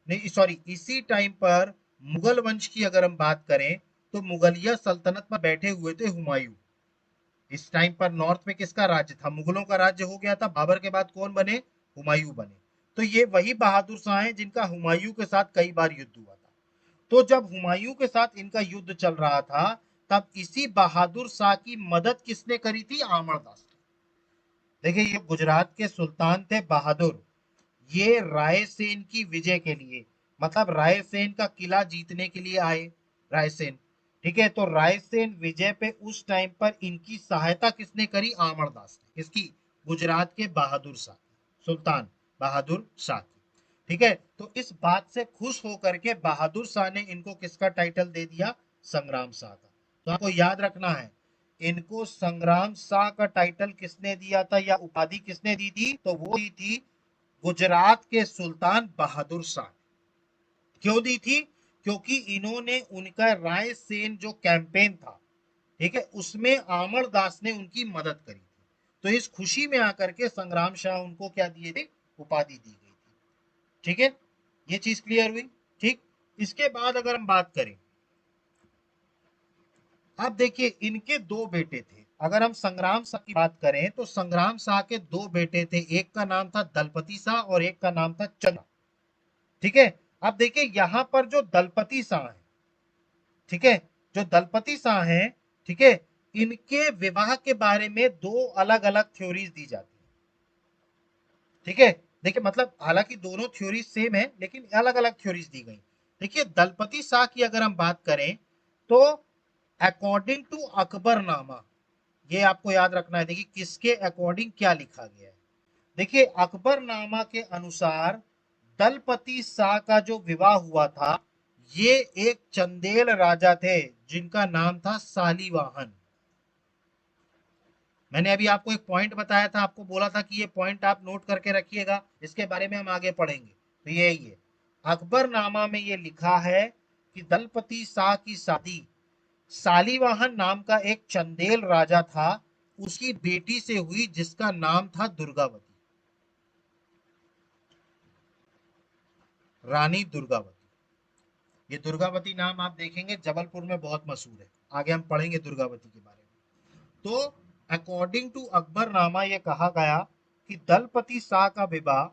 नहीं, सॉरी, इसी टाइम पर मुगल वंश की अगर हम बात करें तो मुगलिया सल्तनत पर बैठे हुए थे हुमायूं। इस टाइम पर नॉर्थ में किसका राज्य था, मुगलों का राज्य हो गया था। बाबर के बाद कौन बने, हुमायूं बने। तो ये वही बहादुर शाह हैं जिनका हुमायूं के साथ कई बार युद्ध हुआ था। तो जब हुमायूं के साथ इनका युद्ध चल रहा था, तब इसी बहादुर शाह की मदद किसने करी थी, अमरदास ने। देखिए ये गुजरात के सुल्तान थे बहादुर, ये रायसेन की विजय के लिए, मतलब रायसेन का किला जीतने के लिए आए, रायसेन। ठीक है, तो रायसेन विजय पे उस टाइम पर इनकी सहायता किसने करी, अमरदास ने। किसकी, गुजरात के बहादुर शाह, सुल्तान बहादुर शाह की। ठीक है, तो इस बात से खुश होकर के बहादुर शाह ने इनको किसका टाइटल दे दिया, संग्राम शाह का। तो आपको याद रखना है, इनको संग्राम शाह का टाइटल किसने दिया था या उपाधि किसने दी थी, तो वो दी थी गुजरात के सुल्तान बहादुर शाह। क्यों दी थी, क्योंकि इन्होंने उनका रायसेन जो कैंपेन था, ठीक है, उसमें आमर दास ने उनकी मदद करी थी। तो इस खुशी में आकर के संग्राम शाह उनको क्या दिए थे, उपाधि दी गई थी। ठीक है, ये चीज क्लियर हुई। ठीक, इसके बाद अगर हम बात करें, अब देखिए इनके दो बेटे थे। अगर हम संग्राम शाह की बात करें तो संग्राम शाह के दो बेटे थे, एक का नाम था दलपति शाह और एक का नाम था चंद्र। ठीक है, अब देखिए यहां पर जो दलपति शाह है, ठीक है, जो दलपति शाह हैं, ठीक है, इनके विवाह के बारे में दो अलग अलग थ्योरीज दी जाती है। ठीक है, देखिए मतलब हालांकि दोनों थ्योरी सेम है लेकिन अलग अलग थ्योरीज दी गई। देखिए दलपति शाह की अगर हम बात करें तो अकॉर्डिंग टू अकबरनामा, ये आपको याद रखना है। देखिए किसके अकॉर्डिंग क्या लिखा गया है। देखिए अकबरनामा के अनुसार दलपति शाह का जो विवाह हुआ था, ये एक चंदेल राजा थे जिनका नाम था सालीवाहन। मैंने अभी आपको एक पॉइंट बताया था, आपको बोला था कि ये पॉइंट आप नोट करके रखिएगा, इसके बारे में हम आगे पढ़ेंगे। तो यही है, अकबरनामा में ये लिखा है कि दलपति शाह की शादी सालीवाहन नाम का एक चंदेल राजा था, उसकी बेटी से हुई जिसका नाम था दुर्गावती, रानी दुर्गावती। ये दुर्गावती नाम आप देखेंगे जबलपुर में बहुत मशहूर है, आगे हम पढ़ेंगे दुर्गावती के बारे में। तो अकॉर्डिंग टू अकबरनामा ये कहा गया कि दलपति शाह का विवाह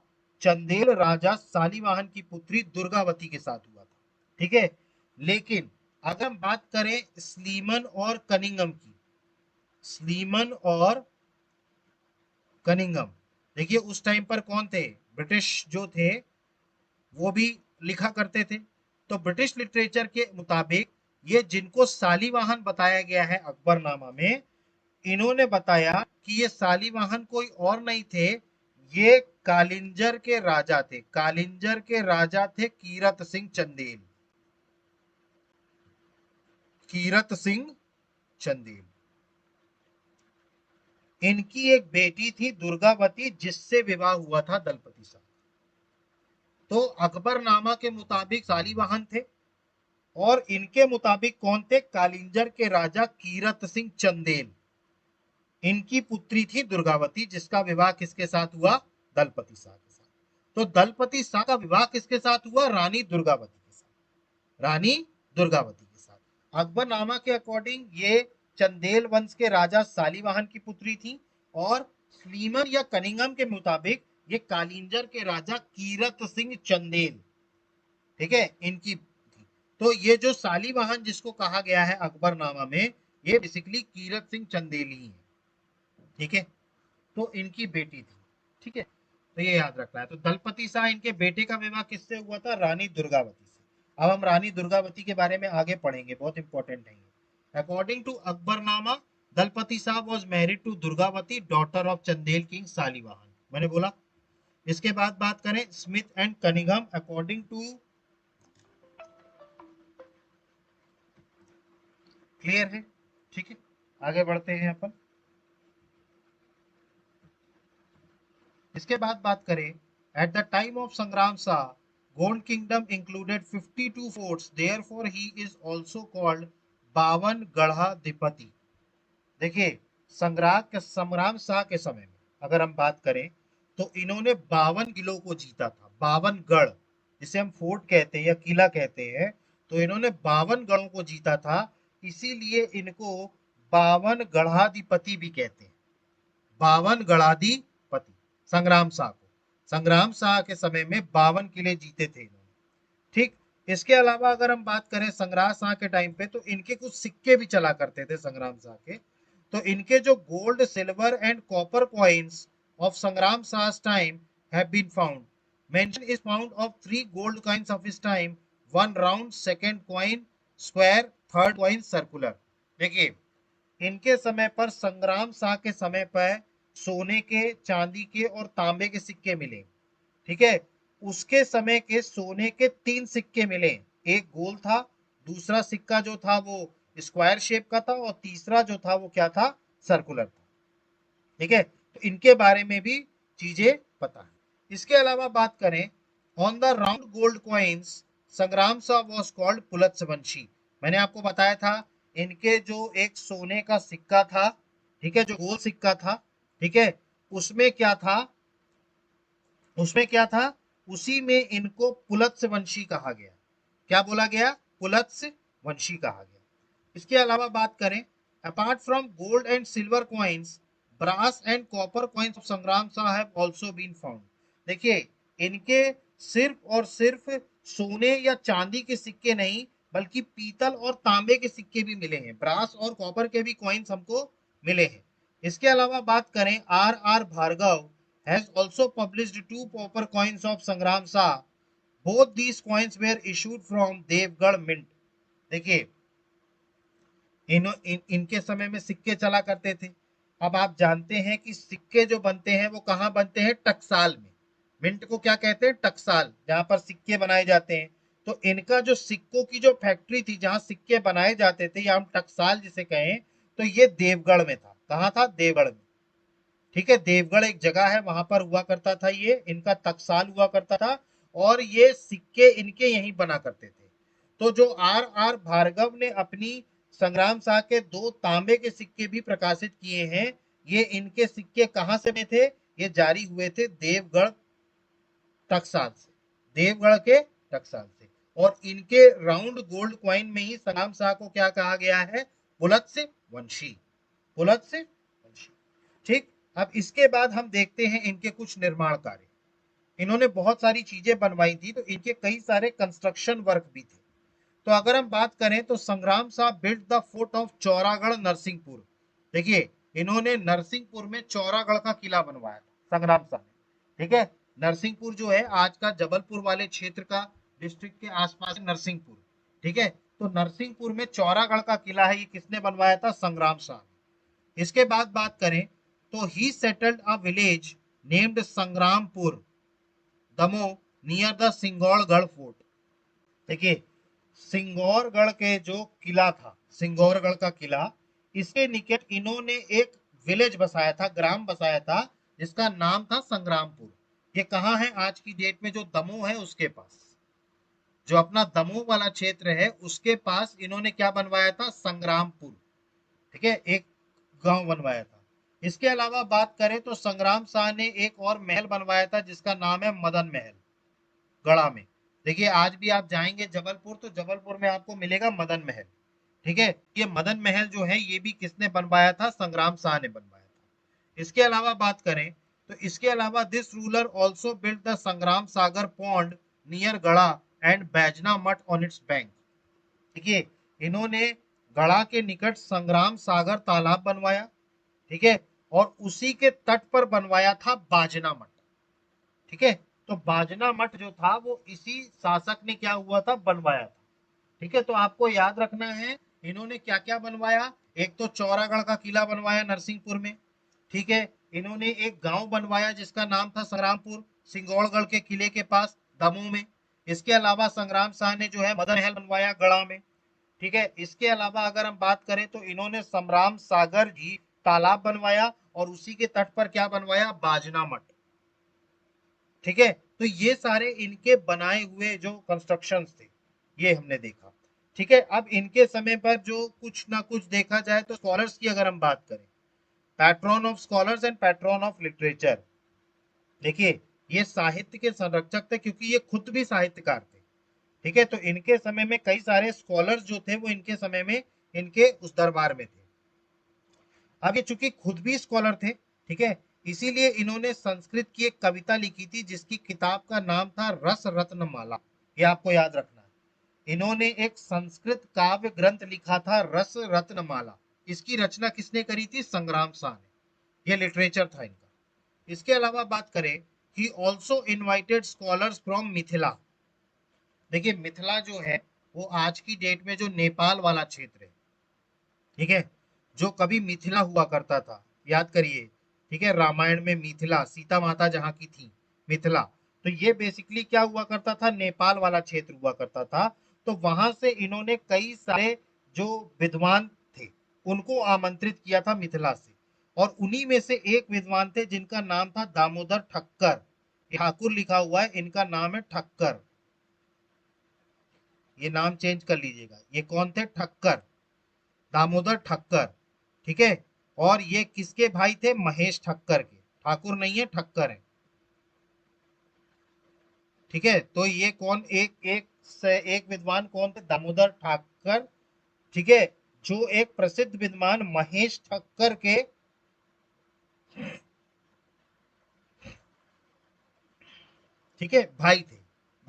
चंदेल राजा सालीवाहन की पुत्री दुर्गावती के साथ हुआ था। ठीक है, लेकिन अगर हम बात करें स्लीमन और कनिंगम की, स्लीमन और कनिंगम, देखिए उस टाइम पर कौन थे, ब्रिटिश जो थे वो भी लिखा करते थे। तो ब्रिटिश लिटरेचर के मुताबिक ये जिनको सालीवाहन बताया गया है अकबरनामा में, इन्होंने बताया कि ये सालीवाहन कोई और नहीं थे, ये कालिंजर के राजा थे। कालिंजर के राजा थे कीरत सिंह चंदेल, कीरत सिंह चंदेल। इनकी एक बेटी थी दुर्गावती जिससे विवाह हुआ था दलपति शाह। तो अकबरनामा के मुताबिक सालीवाहन थे और इनके मुताबिक कौन थे, कालिंजर के राजा कीरत सिंह चंदेल। इनकी पुत्री थी दुर्गावती जिसका विवाह किसके साथ हुआ, दलपति शाह के साथ। तो दलपति शाह का विवाह किसके साथ हुआ, रानी दुर्गावती के साथ, रानी दुर्गावती के साथ। अकबरनामा के अकॉर्डिंग ये चंदेल वंश के राजा सालीवाहन की पुत्री थी और स्लीमर या कनिंगम के मुताबिक ये कालिंजर के राजा कीरत सिंह चंदेल, ठीक है, इनकी थी। तो ये जो सालीवाहन जिसको कहा गया है अकबरनामा में, ये बेसिकली कीरत सिंह चंदेली है। ठीक है, तो इनकी बेटी थी। ठीक है, तो ये याद रखना है। तो दलपति शाह इनके बेटे का विवाह किससे हुआ था, रानी दुर्गावती से। अब हम रानी दुर्गावती के बारे में आगे पढ़ेंगे, बहुत इंपॉर्टेंट है ये। According to Akbarnama Dalpati Shah was married to Durgavati daughter of Chandel king Salivahan, मैंने बोला। इसके बाद बात करें Smith and Cunningham, according to, clear है। ठीक है, आगे बढ़ते हैं अपन। इसके बाद बात करें, at the time of Sangram Shah Gond kingdom included 52 forts, therefore he is also called बावन गढ़ाधिपति। देखिए संग्राम शाह के समय में अगर हम बात करें तो इन्होंने 52 किलो को जीता था, 52 गढ़ जिसे हम फोर्ट कहते हैं या किला कहते हैं, तो इन्होंने 52 गढ़ों को जीता था, इसीलिए इनको 52 गढ़ाधिपति भी कहते हैं, 52 गढ़ाधिपति। संग्राम शाह को, संग्राम शाह के समय में 52 किले जीते थे इन्होंने। ठीक, इसके अलावा अगर हम बात करें संग्राम शाह के टाइम पे तो इनके कुछ सिक्के भी चला करते थे संग्राम शाह के। तो इनके जो gold silver and copper coins of Sangram Shah time have been found, mention is found of 3 gold coins of his time, one round, second coin square, third coin circular. देखिए इनके समय पर, संग्राम शाह के समय पर सोने के, चांदी के और तांबे के सिक्के मिले। ठीक है, उसके समय के सोने के 3 सिक्के मिले, एक गोल था, दूसरा सिक्का जो था वो स्क्वायर शेप का था और तीसरा जो था वो क्या था, सर्कुलर था। ठीक है, तो इनके बारे में भी चीजें पता है। इसके अलावा बात करें, on the round gold coins संग्राम शाह वॉज कॉल्ड पुलत्सवंशी। मैंने आपको बताया था इनके जो एक सोने का सिक्का था, ठीक है, जो गोल सिक्का था, ठीक है, उसमें क्या था, उसमें क्या था, उसी में इनको पुलत्स्य वंशी कहा गया। क्या बोला गया? पुलत्स्य वंशी कहा गया। इसके अलावा बात करें, apart from gold and silver coins, brass and copper coins of Sangram Shah have also been found. देखिए, इनके सिर्फ और सिर्फ सोने या चांदी के सिक्के नहीं, बल्कि पीतल और तांबे के सिक्के भी मिले हैं, ब्रास और कॉपर के भी कॉइन्स हमको मिले हैं। इसके अलावा बात करें, R R Bhargava has also published two copper coins of संग्राम Shah. Both these coins were issued from Deogarh mint. देखिए, इनके समय में सिक्के चला करते थे। अब आप जानते हैं कि सिक्के जो बनते हैं वो कहाँ बनते हैं? टकसाल में। मिंट को क्या कहते हैं? टकसाल, जहां पर सिक्के बनाए जाते हैं। तो इनका जो सिक्कों की जो फैक्ट्री थी, जहां सिक्के बनाए जाते थे, या हम टकसाल जिसे कहें, तो ये देवगढ़ में था। कहाँ था? देवगढ़ में। ठीक है, देवगढ़ एक जगह है, वहां पर हुआ करता था, ये इनका टकसाल हुआ करता था, और ये सिक्के इनके यहीं बना करते थे। तो जो आर आर भार्गव ने अपनी संग्राम शाह के दो तांबे के सिक्के भी प्रकाशित किए हैं, ये इनके सिक्के कहां से में थे? ये जारी हुए थे देवगढ़ टकसाल से, देवगढ़ के टकसाल से। और इनके राउंड गोल्ड कॉइन में ही संग्राम शाह को क्या कहा गया है? पुलत्स्य वंशी, पुलत्स्य वंशी। ठीक। अब इसके बाद हम देखते हैं इनके कुछ निर्माण कार्य। इन्होंने बहुत सारी चीजें बनवाई थी, तो इनके कई सारे कंस्ट्रक्शन वर्क भी थे। तो अगर हम बात करें तो संग्राम Shah build the fort of Chauragarh Narsinghpur. देखिए, इन्होंने नरसिंहपुर में चौरागढ़ का किला बनवाया था संग्राम शाह ने। ठीक है, नरसिंहपुर जो है आज का जबलपुर वाले क्षेत्र का डिस्ट्रिक्ट के आसपास नरसिंहपुर। ठीक है, तो नरसिंहपुर में चौरागढ़ का किला है, ये किसने बनवाया था? संग्राम शाह ने। इसके बाद बात करें तो he settled a village named Sangrampur Damoh near the Singaurgarh fort. देखिए, सिंगौरगढ़ के जो किला था, सिंगौरगढ़ का किला, इसके निकट इन्होंने एक विलेज बसाया था, ग्राम बसाया था, जिसका नाम था संग्रामपुर। ये कहाँ है आज की डेट में? जो दमोह है उसके पास, जो अपना दमोह वाला क्षेत्र है उसके पास इन्होंने क्या बनवाया था? संग्रामपुर। ठीक है, एक गांव बनवाया था। इसके अलावा बात करें तो संग्राम शाह ने एक और महल बनवाया था, जिसका नाम है मदन महल, गढ़ा में। देखिए, आज भी आप जाएंगे जबलपुर, तो जबलपुर में आपको मिलेगा मदन महल। ठीक है, ये मदन महल जो है, ये भी किसने बनवाया था? संग्राम शाह ने बनवाया था। इसके अलावा बात करें तो इसके अलावा this ruler also build the संग्राम सागर पॉन्ड नियर गढ़ा एंड बैजना मठ ऑन इट्स बैंक। देखिए, इन्होंने गढ़ा के निकट संग्राम सागर तालाब बनवाया। ठीक है, और उसी के तट पर बनवाया था बाजना मठ। ठीक है, तो बाजना मठ जो था वो इसी शासक ने क्या हुआ था? बनवाया था। ठीक है, तो आपको याद रखना है इन्होंने क्या क्या बनवाया। एक तो चौरागढ़ का किला बनवाया नरसिंहपुर में। ठीक है, इन्होंने एक गांव बनवाया जिसका नाम था संग्रामपुर, सिंगौरगढ़ के किले के पास दमोह में। इसके अलावा संग्राम शाह ने जो है मदन महल बनवाया गढ़ा में। ठीक है, इसके अलावा अगर हम बात करें तो इन्होंने संग्राम सागर जी तालाब बनवाया, और उसी के तट पर क्या बनवाया? बाजना मठ। ठीक है, तो ये सारे इनके बनाए हुए जो कंस्ट्रक्शंस थे, ये हमने देखा। ठीक है, अब इनके समय पर जो कुछ ना कुछ देखा जाए तो स्कॉलर्स की अगर हम बात करें, patron of scholars and patron of literature. देखिए, ये साहित्य के संरक्षक थे, क्योंकि ये खुद भी साहित्यकार थे। ठीक है, तो इनके समय में कई सारे स्कॉलर्स जो थे वो इनके समय में इनके उस दरबार में थे। अब ये चूंकि खुद भी स्कॉलर थे, ठीक है, इसीलिए इन्होंने संस्कृत की एक कविता लिखी थी, जिसकी किताब का नाम था रस रत्न माला। ये आपको याद रखना है, इन्होंने एक संस्कृत काव्य ग्रंथ लिखा था, रस रत्न माला। इसकी रचना किसने करी थी? संग्राम शाह ने। यह लिटरेचर था इनका। इसके अलावा बात करें, he also invited scholars from Mithila. देखिए, मिथिला जो है वो आज की डेट में जो नेपाल वाला क्षेत्र है, ठीक है, जो कभी मिथिला हुआ करता था, याद करिए। ठीक है, रामायण में मिथिला, सीता माता जहाँ की थी, मिथिला, तो ये बेसिकली क्या हुआ करता था? नेपाल वाला क्षेत्र हुआ करता था। तो वहां से इन्होंने कई सारे जो विद्वान थे उनको आमंत्रित किया था मिथिला से, और उन्हीं में से एक विद्वान थे जिनका नाम था दामोदर ठक्कर। ठाकुर लिखा हुआ है, इनका नाम है ठक्कर। ये नाम चेंज कर लीजिएगा, ये कौन थे? ठक्कर। दामोदर ठक्कर, ठीक है। और ये किसके भाई थे? महेश ठक्कर के, ठाकुर नहीं है, ठक्कर है, ठीक है। तो ये कौन, एक विद्वान कौन थे? दामोदर ठाकर, ठीक है, जो एक प्रसिद्ध विद्वान महेश ठक्कर के, ठीक है, भाई थे,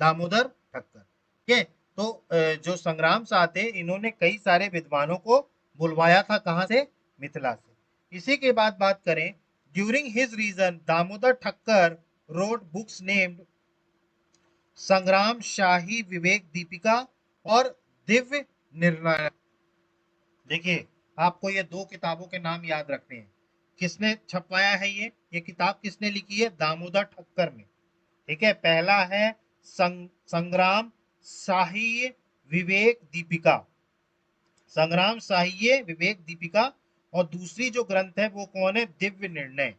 दामोदर ठक्कर, ठीक है। तो जो संग्राम शाह थे, इन्होंने कई सारे विद्वानों को बुलवाया था, कहां से? मिथिला से। इसी के बाद बात करें, during his reign Damodar Thakkar wrote books named Sangram Shahi विवेक दीपिका और दिव्य निर्णय। देखिए, आपको ये दो किताबों के नाम याद रखने हैं। किसने छपवाया है ये किताब किसने लिखी है? दामोदर ठक्कर ने, ठीक है। पहला है संग्राम साहित्य विवेक दीपिका, संग्राम साहित्य विवेक दीपिका, और दूसरी जो ग्रंथ है वो कौन है? दिव्य निर्णय,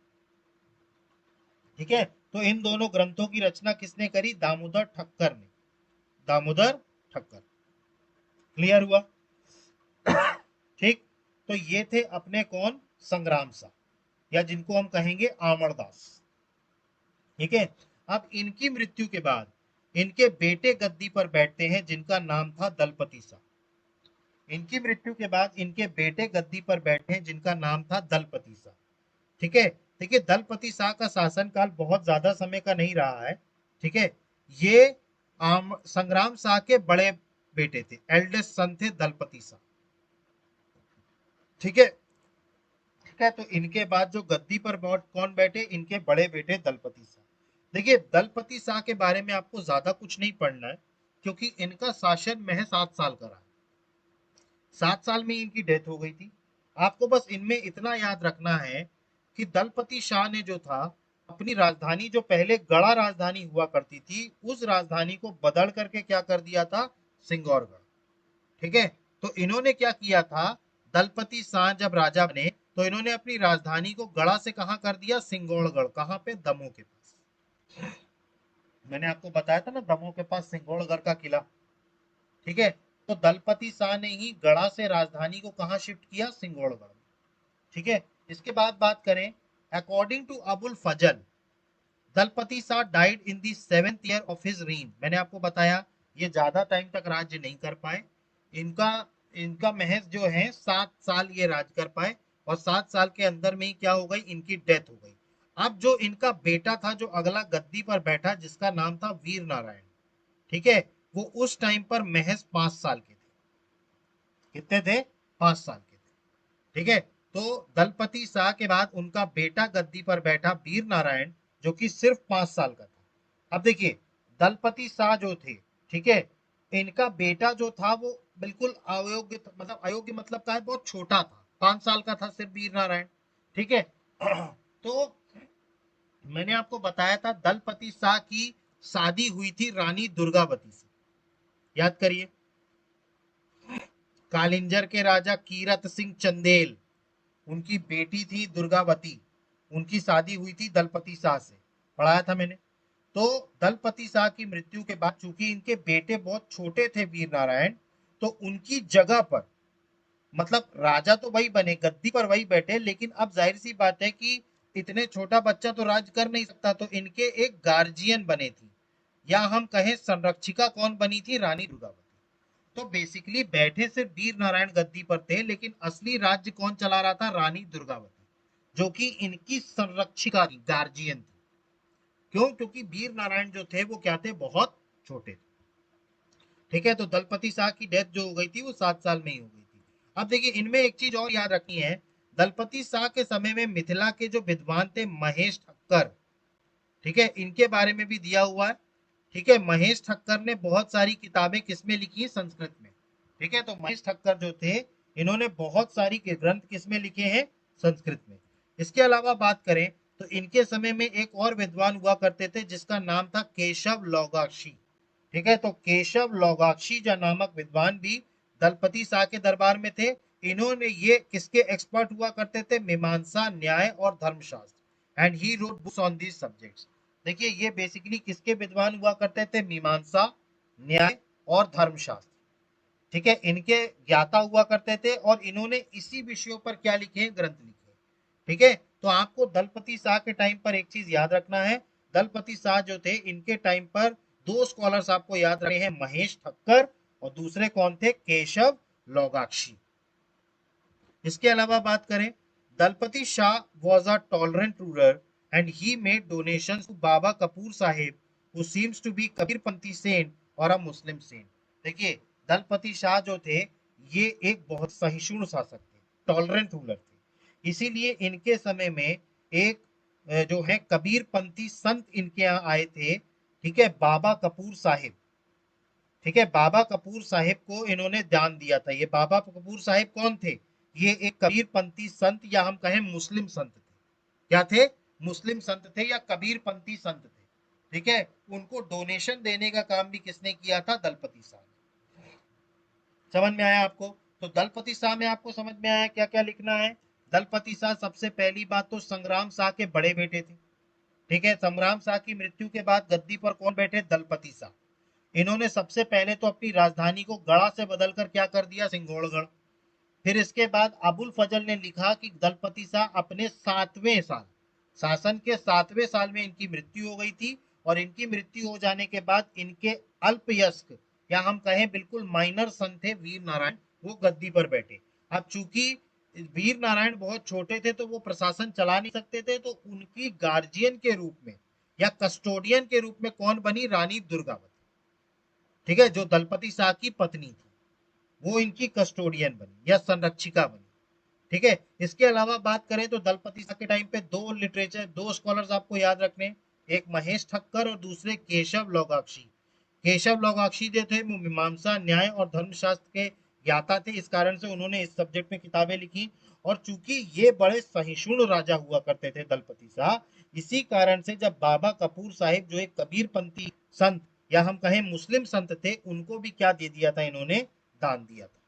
ठीक है। तो इन दोनों ग्रंथों की रचना किसने करी? दामोदर ठक्कर ने, दामोदर ठक्कर। क्लियर हुआ? ठीक। तो ये थे अपने कौन? संग्राम सा, या जिनको हम कहेंगे आमरदास, ठीक है। अब इनकी मृत्यु के बाद इनके बेटे गद्दी पर बैठते हैं, जिनका नाम था दलपति सा। इनकी मृत्यु के बाद इनके बेटे गद्दी पर बैठे हैं, जिनका नाम था दलपति सा, ठीक है। देखिए, दलपति शाह का शासनकाल बहुत ज्यादा समय का नहीं रहा है, ठीक है। ये संग्राम शाह के बड़े बेटे थे, एल्डेस्ट सन थे दलपति शाह, ठीक है, ठीक है। तो इनके बाद जो गद्दी पर कौन बैठे? इनके बड़े बेटे दलपति शाह। देखिए, दलपति शाह के बारे में आपको ज्यादा कुछ नहीं पढ़ना है, क्योंकि इनका शासन महज 7 साल का रहा। 7 साल में इनकी डेथ हो गई थी। आपको बस इनमें इतना याद रखना है कि दलपति शाह ने जो था, अपनी राजधानी, जो पहले गढ़ा राजधानी हुआ करती थी, उस राजधानी को बदल करके क्या कर दिया था? सिंगौरगढ़, ठीक है। तो इन्होंने क्या किया था? दलपति शाह जब राजा बने, तो इन्होंने अपनी राजधानी को गढ़ा से कहां कर दिया? सिंगौड़गढ़। कहां पे? दमोह के पास। मैंने आपको बताया था ना, दमोह के पास सिंगौड़गढ़ का किला, ठीक है। तो दलपति शाह ने ही गढ़ा से राजधानी को कहां शिफ्ट किया? सिंगौड़गढ़, ठीक है। इसके बाद बात करें, according to Abul Fazal, Dalpati Shah died in the 7th year of his reign. मैंने आपको बताया, ये ज्यादा टाइम तक राज्य नहीं कर पाए। इनका इनका महज जो है 7 साल ये राज कर पाए, और 7 साल के अंदर में ही क्या हो गई? इनकी डेथ हो गई। अब जो इनका बेटा था, जो अगला गद्दी पर बैठा, जिसका नाम था वीर नारायण, ठीक है, वो उस टाइम पर महज 5 साल के थे। कितने थे? 5 साल के थे, ठीक है। तो दलपति शाह के बाद उनका बेटा गद्दी पर बैठा, वीर नारायण, जो कि सिर्फ 5 साल का था। अब देखिए, दलपति शाह जो थे, ठीक है, इनका बेटा जो था वो बिल्कुल अयोग्य, मतलब अयोग्य मतलब का है, बहुत छोटा था, 5 साल का था सिर्फ वीर नारायण, ठीक है। तो मैंने आपको बताया था, दलपति शाह की शादी हुई थी रानी दुर्गावती से, याद करिए। कालिंजर के राजा कीरत सिंह चंदेल, उनकी बेटी थी दुर्गावती, उनकी शादी हुई थी दलपति शाह से, पढ़ाया था मैंने। तो दलपति शाह की मृत्यु के बाद, चूंकि इनके बेटे बहुत छोटे थे वीर नारायण, तो उनकी जगह पर, मतलब राजा तो वही बने, गद्दी पर वही बैठे, लेकिन अब जाहिर सी बात है कि इतने छोटा बच्चा तो राज कर नहीं सकता, तो इनके एक गार्जियन बने थी, या हम कहें संरक्षिका कौन बनी थी? रानी दुर्गावती। तो बेसिकली बैठे सिर्फ वीर नारायण गद्दी पर थे, लेकिन असली राज्य कौन चला रहा था? रानी दुर्गावती, जो कि इनकी संरक्षिका थी, गार्जियन थी। क्यों? क्योंकि वीर नारायण जो थे वो क्या थे? बहुत छोटे थे, ठीक है। तो दलपति शाह की डेथ जो हो गई थी वो 7 साल में ही हो गई थी। अब देखिए, इनमें एक चीज और याद रखनी है, दलपति शाह के समय में मिथिला के जो विद्वान थे महेश ठक्कर, ठीक है, इनके बारे में भी दिया हुआ है, ठीक है। महेश ठक्कर ने बहुत सारी किताबें किसमें लिखी है? संस्कृत में, ठीक है। तो महेश ठक्कर जो थे, इन्होंने बहुत सारी ग्रंथ किसमें लिखे हैं? संस्कृत में। इसके अलावा बात करें, तो इनके समय में एक और विद्वान हुआ करते थे, जिसका नाम था केशव लौगाक्षी, ठीक है। तो केशव लौगाक्षी जो नामक विद्वान भी दलपति शाह के दरबार में थे। इन्होंने, ये किसके एक्सपर्ट हुआ करते थे? मीमांसा, न्याय और धर्मशास्त्र, and he wrote books on these subjects. देखिए, ये बेसिकली किसके विद्वान हुआ करते थे? मीमांसा, न्याय और धर्मशास्त्र, ठीक है, इनके ज्ञाता हुआ करते थे और इन्होंने इसी विषयों पर क्या लिखे, ग्रंथ लिखे। ठीक है, तो आपको दलपति शाह के टाइम पर एक चीज याद रखना है, दलपति शाह जो थे इनके टाइम पर दो स्कॉलर्स आपको याद रहे हैं, महेश ठक्कर और दूसरे कौन थे, केशव लोगाक्षी। इसके अलावा बात करें, Dalpati Shah was a tolerant ruler and he made donation to Baba Kapur Sahib who seems to be Kabirpanthi saint or a Muslim Saint. देखिए, दलपति शाह जो थे ये एक बहुत सहिष्णु शासक थे, टॉलरेंट रूलर थे, इसीलिए इनके समय में एक जो है कबीरपंथी संत इनके यहाँ आए थे। ठीक है, बाबा कपूर साहिब। ठीक है, बाबा कपूर साहिब को इन्होंने दान दिया था। ये बाबा कपूर साहिब कौन थे, ये एक कबीरपंथी संत या हम कहें मुस्लिम संत थे। क्या थे, मुस्लिम संत थे या कबीरपंथी संत थे। ठीक है, उनको डोनेशन देने का काम भी किसने किया था, दलपति साहब। समझ में आया आपको? तो दलपति शाह में आपको समझ में आया क्या क्या लिखना है। दलपति शाह सबसे पहली बात तो संग्राम शाह के बड़े बेटे थे। ठीक है, संग्राम शाह की मृत्यु के बाद गद्दी पर कौन बैठे, दलपति शाह। इन्होंने सबसे पहले तो अपनी राजधानी को गढ़ा से बदलकर क्या कर दिया, सिंगोड़गढ़। फिर इसके बाद अबुल फजल ने लिखा कि दलपति शाह अपने 7वें साल, शासन के 7वें साल में इनकी मृत्यु हो गई थी और इनकी मृत्यु हो जाने के बाद इनके अल्पयस्क या हम कहें बिल्कुल माइनर सन थे वीर नारायण, वो गद्दी पर बैठे। अब चूंकि वीर नारायण बहुत छोटे थे तो वो प्रशासन चला नहीं सकते थे, तो उनकी गार्जियन के रूप में या कस्टोडियन के रूप में कौन बनी, रानी दुर्गावती। ठीक है, जो दलपति शाह की पत्नी थी वो इनकी कस्टोडियन बनी या संरक्षिका बनी। ठीक है, इसके अलावा बात करें तो दलपति शाह के टाइम पे दो स्कॉलर्स आपको याद रखने, एक महेश ठक्कर और दूसरे केशव लोगाक्षी। केशव लोगाक्षी जो थे वो मीमांसा, न्याय और धर्मशास्त्र के ज्ञाता थे, इस कारण से उन्होंने इस सब्जेक्ट में किताबें लिखी। और चूंकि ये बड़े सहिष्णु राजा हुआ करते थे दलपति शाह, इसी कारण से जब बाबा कपूर साहिब जो एक कबीरपंथी संत या हम कहें मुस्लिम संत थे, उनको भी क्या दे दिया था, इन्होंने दान दिया था।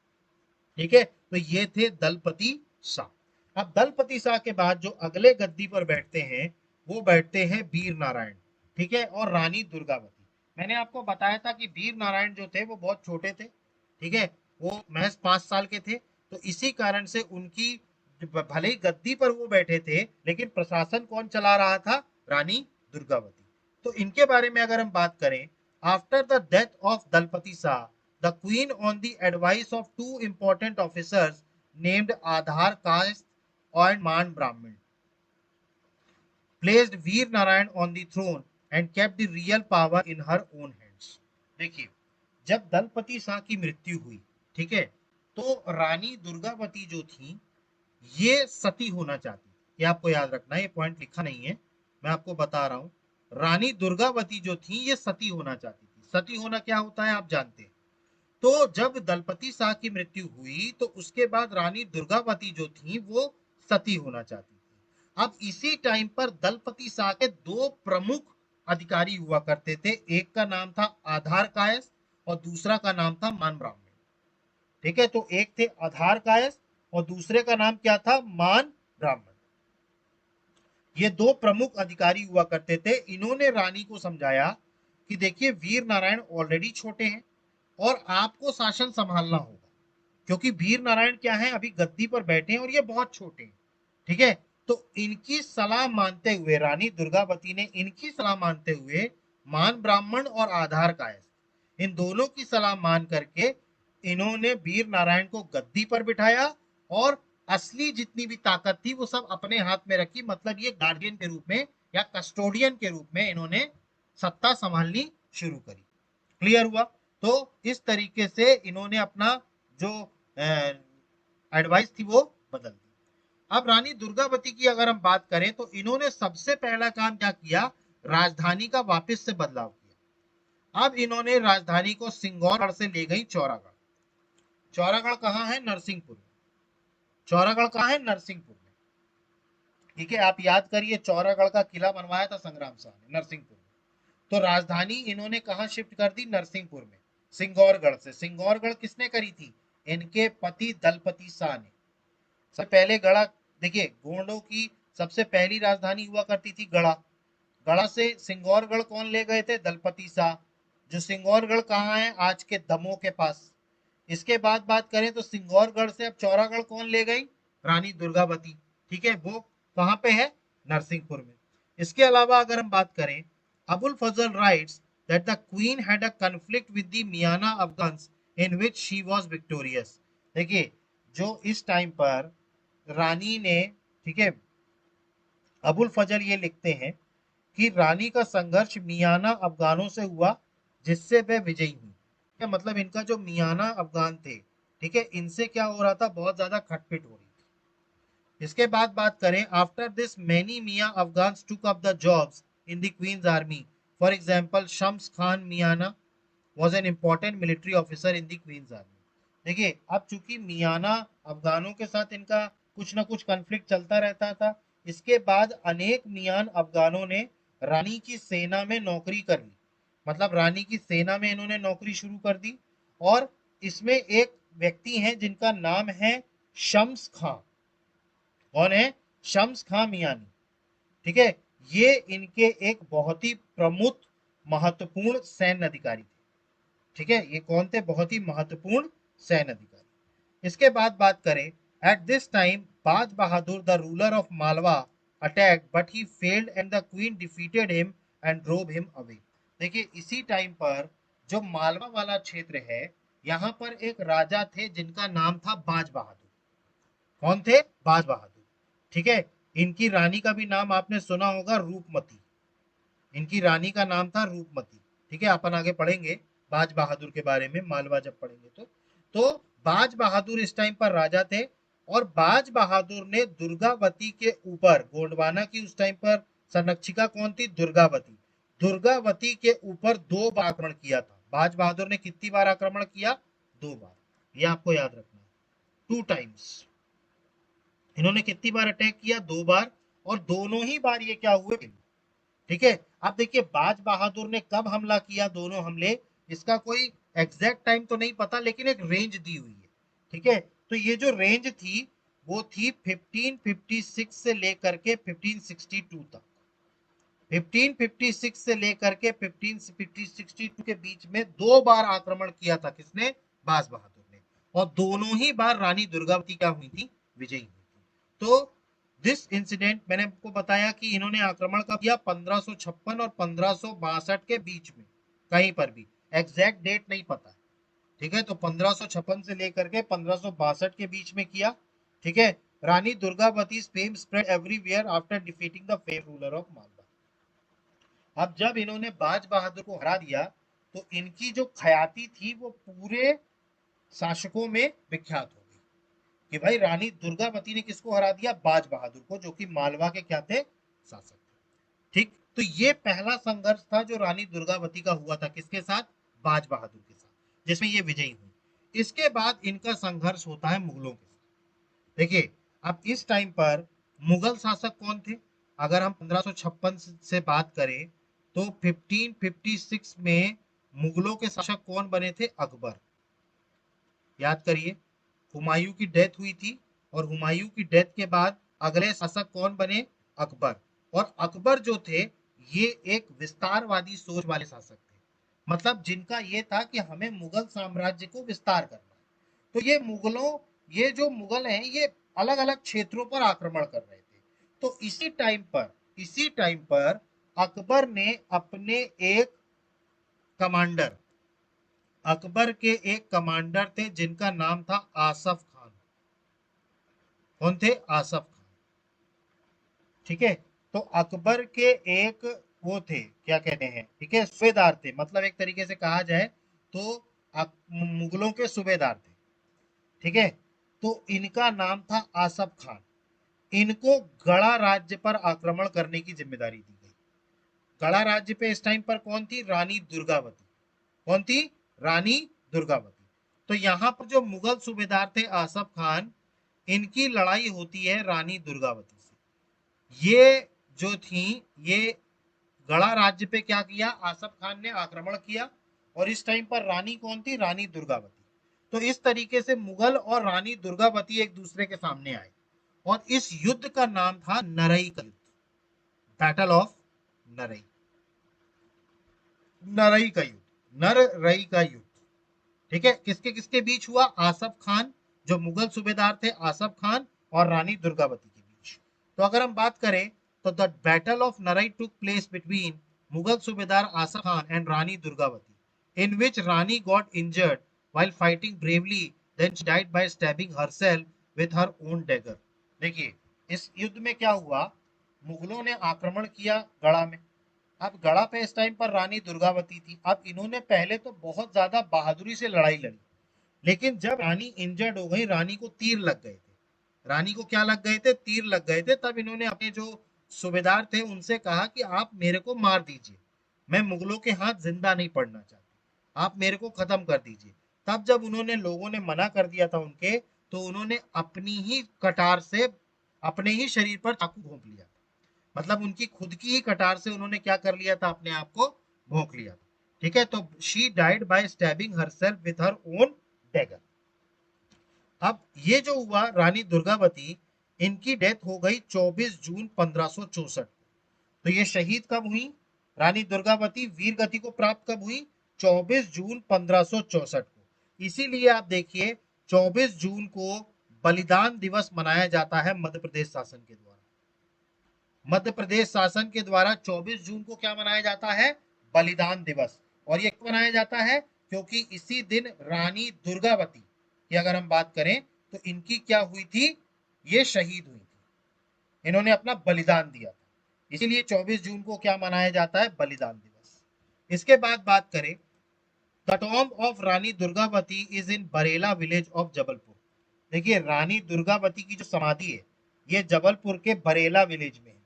ठीक है, तो ये थे दलपति शाह। अब दलपति शाह के बाद जो अगले गद्दी पर बैठते हैं वो बैठते हैं वीर नारायण। ठीक है, और रानी दुर्गावती। मैंने आपको बताया था कि वीर नारायण जो थे वो बहुत छोटे थे। ठीक है, वो महज 5 साल के थे, तो इसी कारण से उनकी भले ही गद्दी पर वो बैठे थे लेकिन प्रशासन कौन चला रहा था, रानी दुर्गावती। तो इनके बारे में अगर हम बात करें, after the death of दलपति Shah, the queen on the advice of two important officers named Adhar Caste and Man Brahmin placed Veer Narayan on the throne and kept the real power in her own hands। देखिए, जब दलपति शाह की मृत्यु हुई, ठीक है, तो रानी दुर्गावती जो थी ये सती होना चाहती थी। ये आपको याद रखना है, ये पॉइंट लिखा नहीं है, मैं आपको बता रहा हूं। रानी दुर्गावती जो थी ये सती होना चाहती थी। सती होना क्या होता है आप जानते हैं। तो जब दलपति शाह की मृत्यु हुई तो उसके बाद रानी दुर्गावती जो थी वो सती होना चाहती थी। अब इसी टाइम पर दलपति शाह के दो प्रमुख अधिकारी हुआ करते थे, एक का नाम था आधार कायस और दूसरा का नाम था मान ब्राह्मण। ठीक है, तो एक थे आधार कायस और दूसरे का नाम क्या था, मान ब्राह्मण। ये दो प्रमुख अधिकारी हुआ करते थे। इन्होंने रानी को समझाया कि देखिए वीर नारायण ऑलरेडी छोटे हैं और आपको शासन संभालना होगा, क्योंकि वीर नारायण क्या है, अभी गद्दी पर बैठे हैं और ये बहुत छोटे हैं। ठीक है, तो इनकी सलाह मानते हुए रानी दुर्गावती ने इनकी सलाह मानते हुए मान ब्राह्मण और आधार कायस्थ, इन दोनों की सलाह मान करके इन्होंने वीर नारायण को गद्दी पर बिठाया और असली जितनी भी ताकत थी वो सब अपने हाथ में रखी। मतलब ये गार्डियन के रूप में या कस्टोडियन के रूप में इन्होंने सत्ता संभालनी शुरू करी। क्लियर हुआ? तो इस तरीके से इन्होंने अपना जो एडवाइस थी वो बदल दी। अब रानी दुर्गावती की अगर हम बात करें तो इन्होंने सबसे पहला काम क्या किया, राजधानी का वापस से बदलाव किया। अब इन्होंने राजधानी को सिंगौरगढ़ से ले गई चौरागढ़। चौरागढ़ कहाँ है, नरसिंहपुर में। चौरागढ़ कहाँ है, नरसिंहपुर में। ठीक है, आप याद करिए चौरागढ़ का किला बनवाया था संग्राम शाह ने नरसिंहपुर में। तो राजधानी इन्होंने कहा शिफ्ट कर दी, नरसिंहपुर में, सिंगौरगढ़ से। सिंगौरगढ़ किसने करी थी, इनके पति दलपति शाह ने। सबसे पहले गढ़ा, देखिए गोंडों की सबसे पहली राजधानी हुआ करती थी गढ़ा। गढ़ा से सिंगौरगढ़ कौन ले गए थे, दलपति शाह। जो सिंगौरगढ़ कहाँ है, आज के दमोह के पास। इसके बाद बात करें तो सिंगौरगढ़ से अब चौरागढ़ कौन ले गई? रानी दुर्गावती। ठीक है, वो कहां पे है? नरसिंहपुर में। इसके अलावा अगर हम बात करें, Abul Fazal writes that the queen had a conflict with the Miana Afghans in which she was victorious. देखिए, जो इस टाइम पर रानी ने, ठीक है, अबुल फजल ये लिखते हैं कि रानी का संघर्ष मियाना अफगानों से हुआ जिससे वे विजयी हुई। क्या मतलब, इनका जो मियाना अफगान थे, ठीक है, इनसे क्या हो रहा था? बहुत ज्यादा खटपिट हो रही थी। इसके बाद बात करें, after this many Miyan Afghans took up the jobs in the queen's army. For example, Shams Khan Miana was an important military officer in the queen's army. देखिए, अब चूंकि मियाना अफगानों के साथ इनका कुछ ना कुछ कन्फ्लिक्ट चलता रहता था, इसके बाद अनेक मियान अफगानों ने रानी की सेना में नौकरी कर ली। मतलब रानी की सेना में इन्होंने नौकरी शुरू कर दी। और इसमें एक व्यक्ति हैं जिनका नाम है शम्स खां। कौन है? शम्स खां मियानी। ठीक है, ये इनके एक बहुत ही प्रमुख महत्वपूर्ण सैन्य अधिकारी थे। ठीक है, ये कौन थे? बहुत ही महत्वपूर्ण सैन्य अधिकारी। इसके बाद बात करें, eight this time Baz Bahadur the ruler of Malwa attack but he failed and the queen defeated him and drove him away. देखिए, इसी टाइम पर जो मालवा वाला क्षेत्र है, यहाँ पर एक राजा थे जिनका नाम था बाज बहादुर। कौन थे? बाज बहादुर। ठीक है, इनकी रानी का भी नाम आपने सुना होगा, रूपमती। इनकी रानी का नाम था रूपमती। ठीक है, अपन आगे पढ़ेंगे बाज बहादुर के बारे में, मालवा जब पढ़ेंगे तो बाज बहादुर इस टाइम पर राजा थे। और बाज बहादुर ने दुर्गावती के ऊपर, गोंडवाना की उस टाइम पर संरक्षिका कौन थी? दुर्गावती। दुर्गावती के ऊपर 2 बार आक्रमण किया था। बाज बहादुर ने कितनी बार आक्रमण किया? 2 बार। यह आपको याद रखना है, 2 टाइम्स। इन्होंने कितनी बार अटैक किया? 2 बार। और दोनों ही बार ये क्या हुए? ठीक है, अब देखिए, बाज बहादुर ने कब हमला किया, दोनों हमले, इसका कोई एग्जैक्ट टाइम तो नहीं पता, लेकिन एक रेंज दी हुई है। ठीक है, तो ये जो रेंज थी वो थी 1556 से लेकर के 1562 तक। 1556 से लेकर के 1562 के बीच में 2 बार आक्रमण किया था। किसने? बाज बहादुर ने। और दोनों ही बार रानी दुर्गावती क्या हुई थी? विजयी हुई थी। तो दिस इंसिडेंट, मैंने आपको बताया कि इन्होंने आक्रमण कब किया? 1556 और 1562 के बीच में, कहीं पर भी एग्जैक्ट डेट नहीं पता। ठीक है, तो 1556 से लेकर के 1562 के बीच में किया। ठीक है, Rani Durgavati fame spread everywhere after defeating the fame ruler of Malwa. अब जब इन्होंने बाज बहादुर को हरा दिया, तो इनकी जो ख्याति थी वो पूरे शासकों में विख्यात हो गई कि भाई रानी दुर्गावती ने किसको हरा दिया? बाज बहादुर को, जो कि मालवा के क्या थे? शासक थे। ठीक, तो ये पहला संघर्ष था जो रानी दुर्गावती का हुआ था। किसके साथ? बाज बहादुर के साथ, जिसमें ये विजयी हुई। इसके बाद इनका संघर्ष होता है मुगलों के साथ। देखिए, अब इस टाइम पर मुगल शासक कौन थे? अगर हम 1556 से बात करें तो 1556 में मुगलों के शासक कौन बने थे? अकबर। याद करिए, हुमायूं की डेथ हुई थी, और हुमायूं की डेथ के बाद अगले शासक कौन बने? अकबर। और अकबर जो थे, ये एक विस्तारवादी सोच वाले शासक थे। मतलब जिनका ये था कि हमें मुगल साम्राज्य को विस्तार करना है। तो ये जो मुगल हैं, ये अलग अलग क्षेत्रों पर आक्रमण कर रहे थे। तो इसी टाइम पर अकबर ने अपने एक कमांडर, अकबर के एक कमांडर थे जिनका नाम था आसफ खान। कौन थे? आसफ खान। ठीक है, तो अकबर के एक वो थे, क्या कहते हैं, ठीक है, सूबेदार थे। मतलब एक तरीके से कहा जाए तो मुगलों के सूबेदार थे। ठीक है, तो इनका नाम था आसफ खान। इनको गढ़ा राज्य पर आक्रमण करने की जिम्मेदारी दी गई। गढ़ा राज्य पे इस टाइम पर कौन थी? रानी दुर्गावती। कौन थी? रानी दुर्गावती। तो यहाँ पर जो मुगल सूबेदार थे आसफ खान, इनकी लड़ाई होती है रानी दुर्गावती से। ये जो थी, ये गढ़ा राज्य पे क्या किया? आसफ खान ने आक्रमण किया। और इस टाइम पर रानी कौन थी? रानी दुर्गावती। तो इस तरीके से मुगल और रानी दुर्गावती एक दूसरे के सामने आए, और इस युद्ध का नाम था नरई का युद्ध, बैटल ऑफ नरई। नरई का युद्ध, नर रई का युद्ध। ठीक है, किसके किसके बीच हुआ? आसफ खान जो मुगल सूबेदार थे, आसफ खान और रानी दुर्गावती के बीच। तो अगर हम बात करें तो the battle of Narai took place between Mughal subedar Asaf Khan and Rani Durgavati in which Rani got injured while fighting bravely, then she died by stabbing herself with her own dagger। देखिए इस युद्ध में क्या हुआ, मुगलों ने आक्रमण किया गढ़ा में। अब गढ़ा पे इस टाइम पर रानी दुर्गावती थी। अब इन्होंने पहले तो बहुत ज्यादा बहादुरी से लड़ाई लड़ी, लेकिन जब रानी इंजर्ड हो गई, रानी को तीर लग गए थे। रानी को क्या लग गए थे? तीर लग गए थे। तब इन्होंने अपने जो सूबेदार थे उनसे कहा कि आप मेरे को मार दीजिए, मैं मुगलों के हाथ जिंदा नहीं पड़ना चाहती, आप मेरे को खत्म कर दीजिए। तब जब उन्होंने, लोगों ने मना कर दिया था उनके, तो उन्होंने अपनी ही कटार से अपने ही शरीर पर चाकू घोंप लिया। मतलब उनकी खुद की ही कटार से उन्होंने क्या कर लिया था? अपने आप को भोंक लिया। ठीक है, तो she died by stabbing herself with her own dagger. अब ये जो हुआ, रानी दुर्गावती, इनकी डेथ हो गई 24 जून 1564। तो ये शहीद कब हुई? रानी दुर्गावती वीर गति को प्राप्त कब हुई? 24 जून 1564 को। इसीलिए आप देखिए 24 जून को बलिदान दिवस मनाया जाता है मध्य प्रदेश शासन के द्वारा। मध्य प्रदेश शासन के द्वारा 24 जून को क्या मनाया जाता है? बलिदान दिवस। और ये क्यों मनाया जाता है? क्योंकि इसी दिन रानी दुर्गावती की अगर हम बात करें तो इनकी क्या हुई थी? ये शहीद हुई थी, इन्होंने अपना बलिदान दिया था। इसीलिए 24 जून को क्या मनाया जाता है? बलिदान दिवस। इसके बाद बात करें, the tomb of Rani Durgavati is in Barela village of Jabalpur. देखिए रानी दुर्गावती की जो समाधि है ये जबलपुर के बरेला विलेज में है।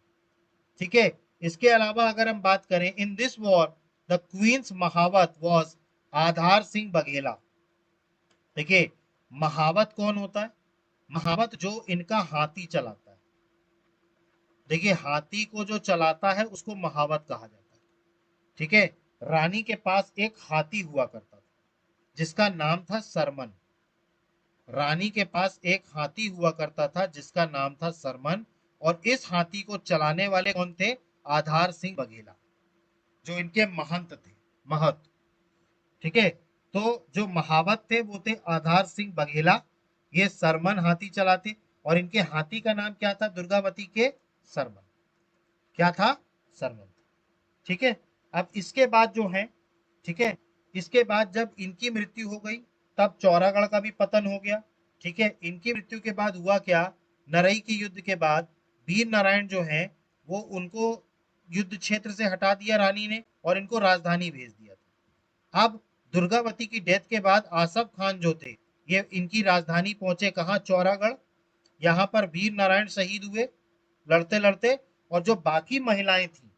ठीक है, इसके अलावा अगर हम बात करें, in this war the queen's mahout was Adhar Singh Baghela. देखिए महावत कौन होता है? महावत जो इनका हाथी चलाता है। देखिए हाथी को जो चलाता है उसको महावत कहा जाता है। ठीक है, रानी के पास एक हाथी हुआ करता था जिसका नाम था सरमन। रानी के पास एक हाथी हुआ करता था जिसका नाम था सरमन, और इस हाथी को चलाने वाले कौन थे? आधार सिंह बघेला, जो इनके महंत थे, महत। ठीक है, तो जो महावत थे वो थे आधार सिंह बघेला, ये सरमन हाथी चलाते। और इनके हाथी का नाम क्या था? दुर्गावती के सरमन। क्या था? सरमन। ठीक है, अब इसके बाद जो है, ठीक है, इसके बाद जब इनकी मृत्यु हो गई तब चौरागढ़ का भी पतन हो गया। ठीक है, इनकी मृत्यु के बाद हुआ क्या? नरई की युद्ध के बाद वीर नारायण जो है वो उनको युद्ध क्षेत्र से हटा दिया रानी ने और इनको राजधानी भेज दिया था। अब दुर्गावती की डेथ के बाद आसफ खान जो थे ये इनकी राजधानी पहुंचे कहाँ? चौरागढ़। यहाँ पर वीर नारायण शहीद हुए लड़ते लड़ते, और जो बाकी महिलाएं थी,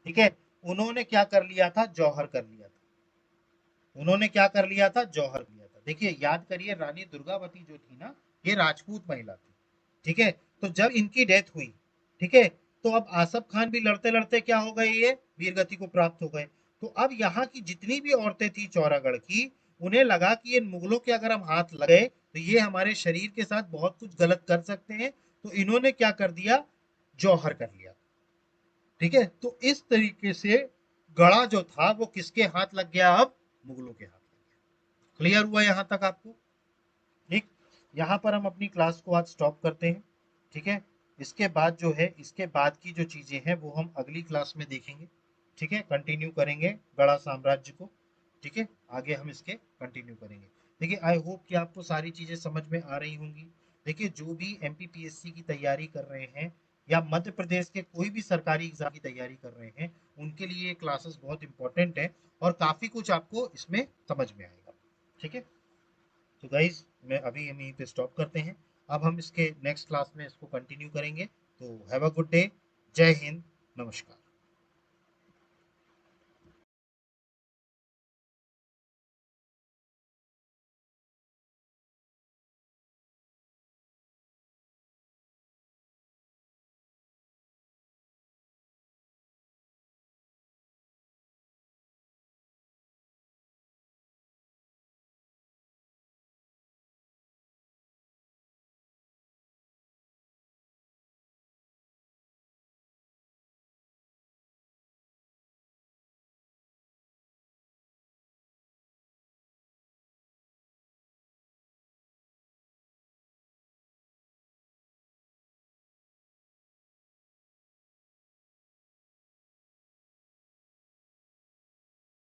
ठीक है, उन्होंने क्या कर लिया था? जौहर कर लिया था। उन्होंने क्या कर लिया था? जौहर किया था। देखिए याद करिए, रानी दुर्गावती जो थी ना ये राजपूत महिला थी। ठीक है, तो जब इनकी डेथ हुई, ठीक है, तो अब आसफ खान भी लड़ते लड़ते क्या हो गए? ये वीर गति को प्राप्त हो गए। तो अब यहाँ की जितनी भी औरतें थी चौरागढ़ की, उन्हें लगा कि ये मुगलों के अगर हम हाथ लगे तो ये हमारे शरीर के साथ बहुत कुछ गलत कर सकते हैं। तो इन्होंने क्या कर दिया? जौहर कर लिया। ठीक है, तो इस तरीके से गढ़ा जो था वो किसके हाथ लग गया? अब मुगलों के हाथ लग गया। क्लियर हुआ यहां तक आपको? ठीक, यहाँ पर हम अपनी क्लास को आज स्टॉप करते हैं। ठीक है, इसके बाद जो है, इसके बाद की जो चीजें हैं वो हम अगली क्लास में देखेंगे। ठीक है, कंटिन्यू करेंगे गढ़ा साम्राज्य को। ठीक है, आगे हम इसके कंटिन्यू करेंगे। देखिए आई होप कि आपको सारी चीजें समझ में आ रही होंगी। देखिए जो भी एमपीपीएससी की तैयारी कर रहे हैं या मध्य प्रदेश के कोई भी सरकारी एग्जाम की तैयारी कर रहे हैं, उनके लिए ये क्लासेस बहुत इंपॉर्टेंट है और काफी कुछ आपको इसमें समझ में आएगा। ठीक है, तो गाइज मैं अभी हम यहीं पे स्टॉप करते हैं। अब हम इसके नेक्स्ट क्लास में इसको कंटिन्यू करेंगे। तो हैव अ गुड डे। जय हिंद। नमस्कार।